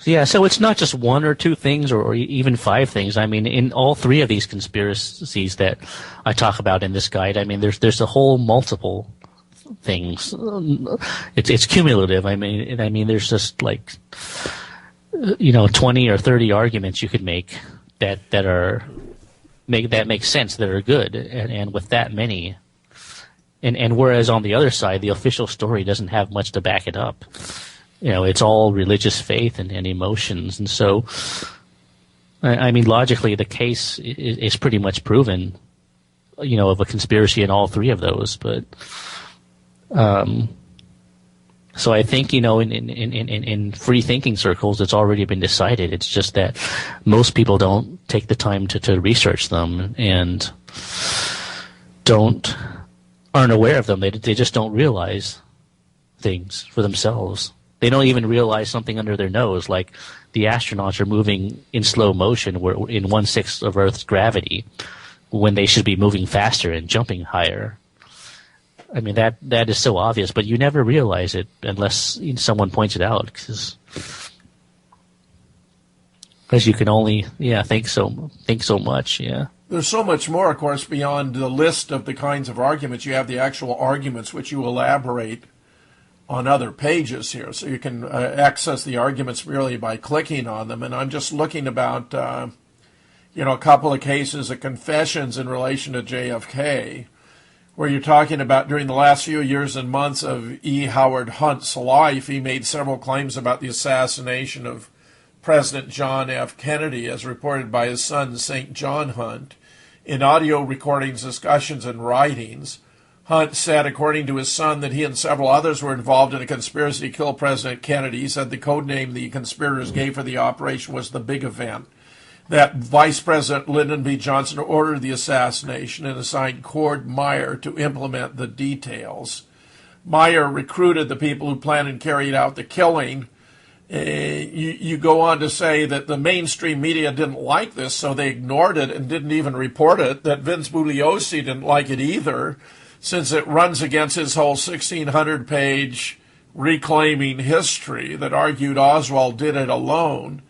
Yeah, so it's not just one or two things or even five things. I mean, in all three of these conspiracies that I talk about in this guide, I mean, there's a whole multiple things. It's cumulative. I mean, there's just like 20 or 30 arguments you could make that make sense, that are good, and with that many, and whereas on the other side, the official story doesn't have much to back it up. It's all religious faith and emotions. And so, I mean, logically, the case is pretty much proven, of a conspiracy in all three of those. But, so I think, in free thinking circles, it's already been decided. It's just that most people don't take the time to research them and aren't aware of them. They just don't realize things for themselves. They don't even realize something under their nose, like the astronauts are moving in slow motion in 1/6 of Earth's gravity when they should be moving faster and jumping higher. I mean, that is so obvious, but you never realize it unless someone points it out, because you can only think so much. Yeah. There's so much more, of course, beyond the list of the kinds of arguments. You have the actual arguments, which you elaborate on other pages here, so you can access the arguments merely by clicking on them. And I'm just looking about, a couple of cases of confessions in relation to JFK, where you're talking about during the last few years and months of E. Howard Hunt's life, he made several claims about the assassination of President John F. Kennedy, as reported by his son, St. John Hunt, in audio recordings, discussions, and writings. Hunt said, according to his son, that he and several others were involved in a conspiracy to kill President Kennedy. He said the code name the conspirators gave for the operation was the Big Event, that Vice President Lyndon B. Johnson ordered the assassination and assigned Cord Meyer to implement the details. Meyer recruited the people who planned and carried out the killing. You go on to say that the mainstream media didn't like this, so they ignored it and didn't even report it, that Vince Bugliosi didn't like it either, since it runs against his whole 1,600-page reclaiming history that argued Oswald did it alone.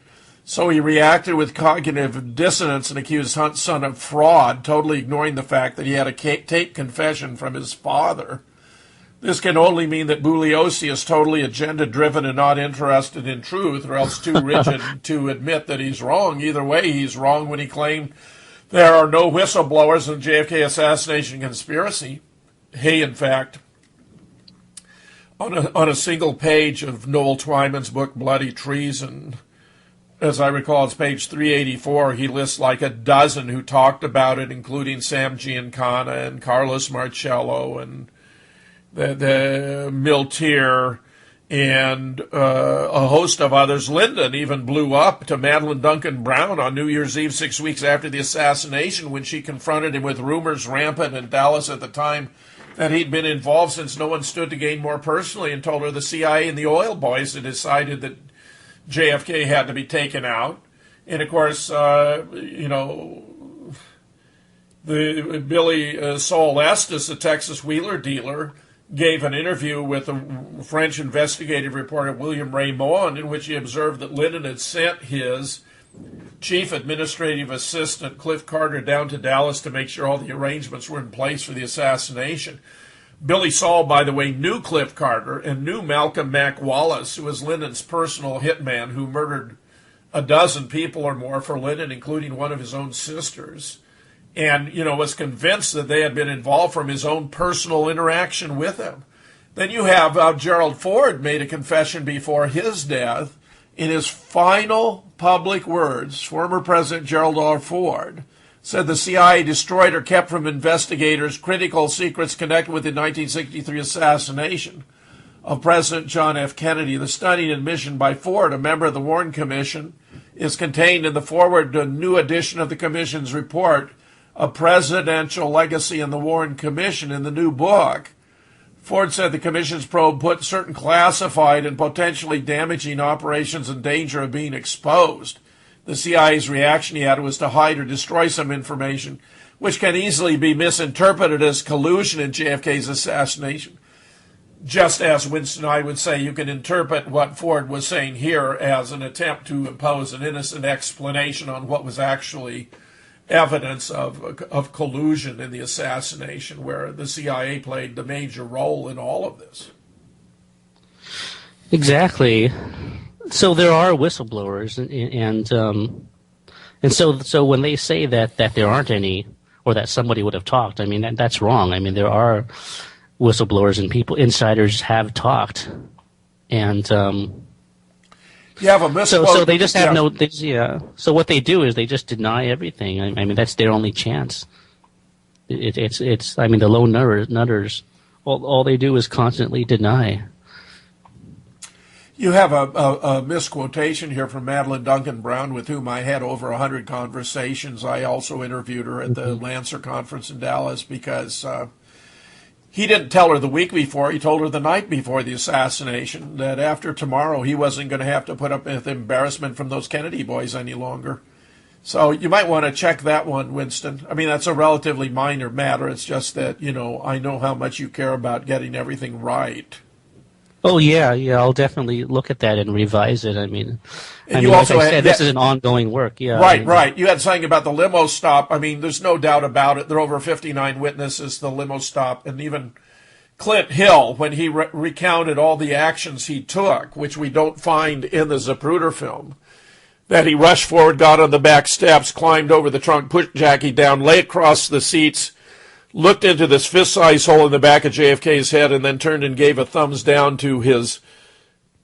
So he reacted with cognitive dissonance and accused Hunt's son of fraud, totally ignoring the fact that he had a tape confession from his father. This can only mean that Bugliosi is totally agenda-driven and not interested in truth, or else too rigid to admit that he's wrong. Either way, he's wrong when he claimed there are no whistleblowers in the JFK assassination conspiracy. Hey, in fact, on a single page of Noel Twyman's book, Bloody Treason, as I recall, it's page 384, he lists like a dozen who talked about it, including Sam Giancana and Carlos Marcello and the Miltier and a host of others. Lyndon even blew up to Madeline Duncan Brown on New Year's Eve 6 weeks after the assassination, when she confronted him with rumors rampant in Dallas at the time that he'd been involved, since no one stood to gain more personally, and told her the CIA and the oil boys had decided that JFK had to be taken out. And of course, the Billy Saul Estes, a Texas wheeler dealer, gave an interview with a French investigative reporter, William Raymond, in which he observed that Lyndon had sent his chief administrative assistant, Cliff Carter, down to Dallas to make sure all the arrangements were in place for the assassination. Billy Saul, by the way, knew Cliff Carter and knew Malcolm Mac Wallace, who was Lyndon's personal hitman, who murdered a dozen people or more for Lyndon, including one of his own sisters, and, was convinced that they had been involved from his own personal interaction with him. Then you have Gerald Ford made a confession before his death. In his final public words, former President Gerald R. Ford said the CIA destroyed or kept from investigators critical secrets connected with the 1963 assassination of President John F. Kennedy. The stunning admission by Ford, a member of the Warren Commission, is contained in the forward to a new edition of the Commission's report, A Presidential Legacy in the Warren Commission, in the new book. Ford said the Commission's probe put certain classified and potentially damaging operations in danger of being exposed. The CIA's reaction, he had, was to hide or destroy some information, which can easily be misinterpreted as collusion in JFK's assassination. Just as Winston and I would say, you can interpret what Ford was saying here as an attempt to impose an innocent explanation on what was actually evidence of collusion in the assassination, where the CIA played the major role in all of this. Exactly. So there are whistleblowers, and so when they say that there aren't any, or that somebody would have talked, I mean that's wrong. I mean there are whistleblowers and insiders have talked, and you have a misquote. So they just have So what they do is they just deny everything. I mean that's their only chance. It's I mean the low nutters, all they do is constantly deny. You have a misquotation here from Madeline Duncan Brown, with whom I had over 100 conversations. I also interviewed her at the Lancer conference in Dallas, because he didn't tell her the week before. He told her the night before the assassination that after tomorrow he wasn't going to have to put up with embarrassment from those Kennedy boys any longer. So you might want to check that one, Winston. I mean, that's a relatively minor matter. It's just that, I know how much you care about getting everything right. Oh yeah, I'll definitely look at that and revise it. I mean, you also like I said, this is an ongoing work. Yeah, right. You had something about the limo stop. I mean, there's no doubt about it. There are over 59 witnesses to the limo stop, and even Clint Hill, when he recounted all the actions he took, which we don't find in the Zapruder film, that he rushed forward, got on the back steps, climbed over the trunk, pushed Jackie down, lay across the seats, looked into this fist-sized hole in the back of JFK's head, and then turned and gave a thumbs down to his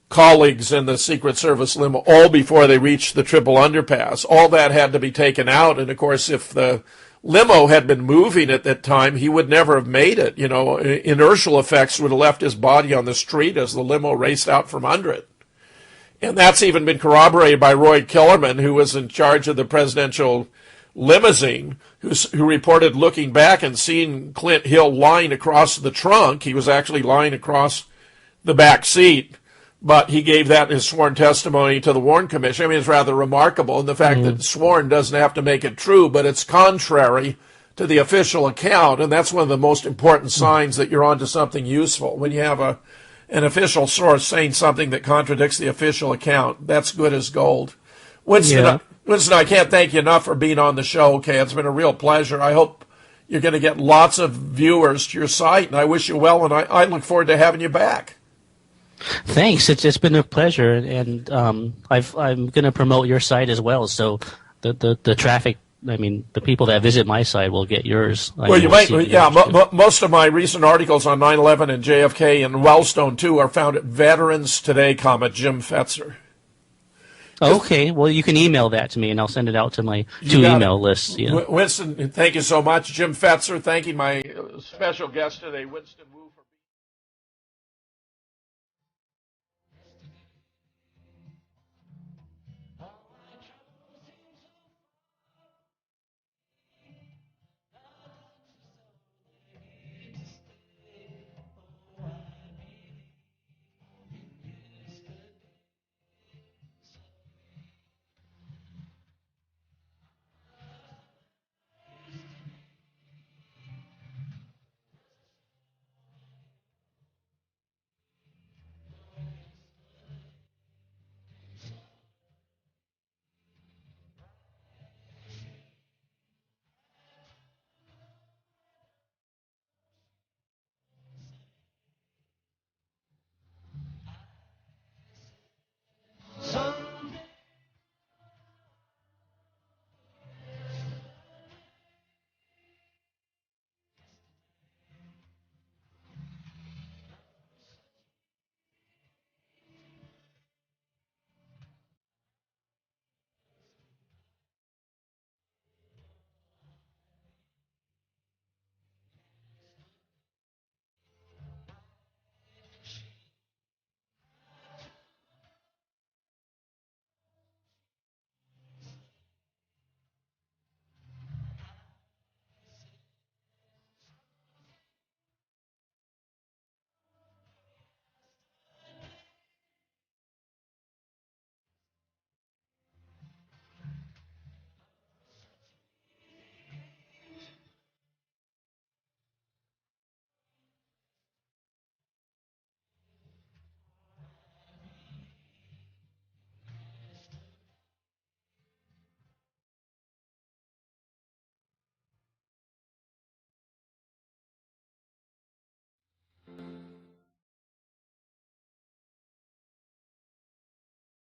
colleagues in the Secret Service limo, all before they reached the triple underpass. All that had to be taken out, and of course, if the limo had been moving at that time, he would never have made it. Inertial effects would have left his body on the street as the limo raced out from under it. And that's even been corroborated by Roy Killerman, who was in charge of the presidential limousine, who reported looking back and seeing Clint Hill lying across the trunk. He was actually lying across the back seat, but he gave that in his sworn testimony to the Warren Commission. I mean, it's rather remarkable, and the fact that sworn doesn't have to make it true, but it's contrary to the official account, and that's one of the most important signs that you're onto something useful. When you have an official source saying something that contradicts the official account, that's good as gold. Winston, I can't thank you enough for being on the show. Okay, it's been a real pleasure. I hope you're going to get lots of viewers to your site, and I wish you well, and I look forward to having you back. Thanks. It's been a pleasure, and I'm going to promote your site as well. So the traffic, I mean, the people that visit my site will get yours. Well, you might, most of my recent articles on 9/11 and JFK and Wellstone too are found at Veterans Today, Jim Fetzer. Okay, well, you can email that to me, and I'll send it out to my two email lists. Yeah. Winston, thank you so much. Jim Fetzer, thanking my special guest today, Winston Wu.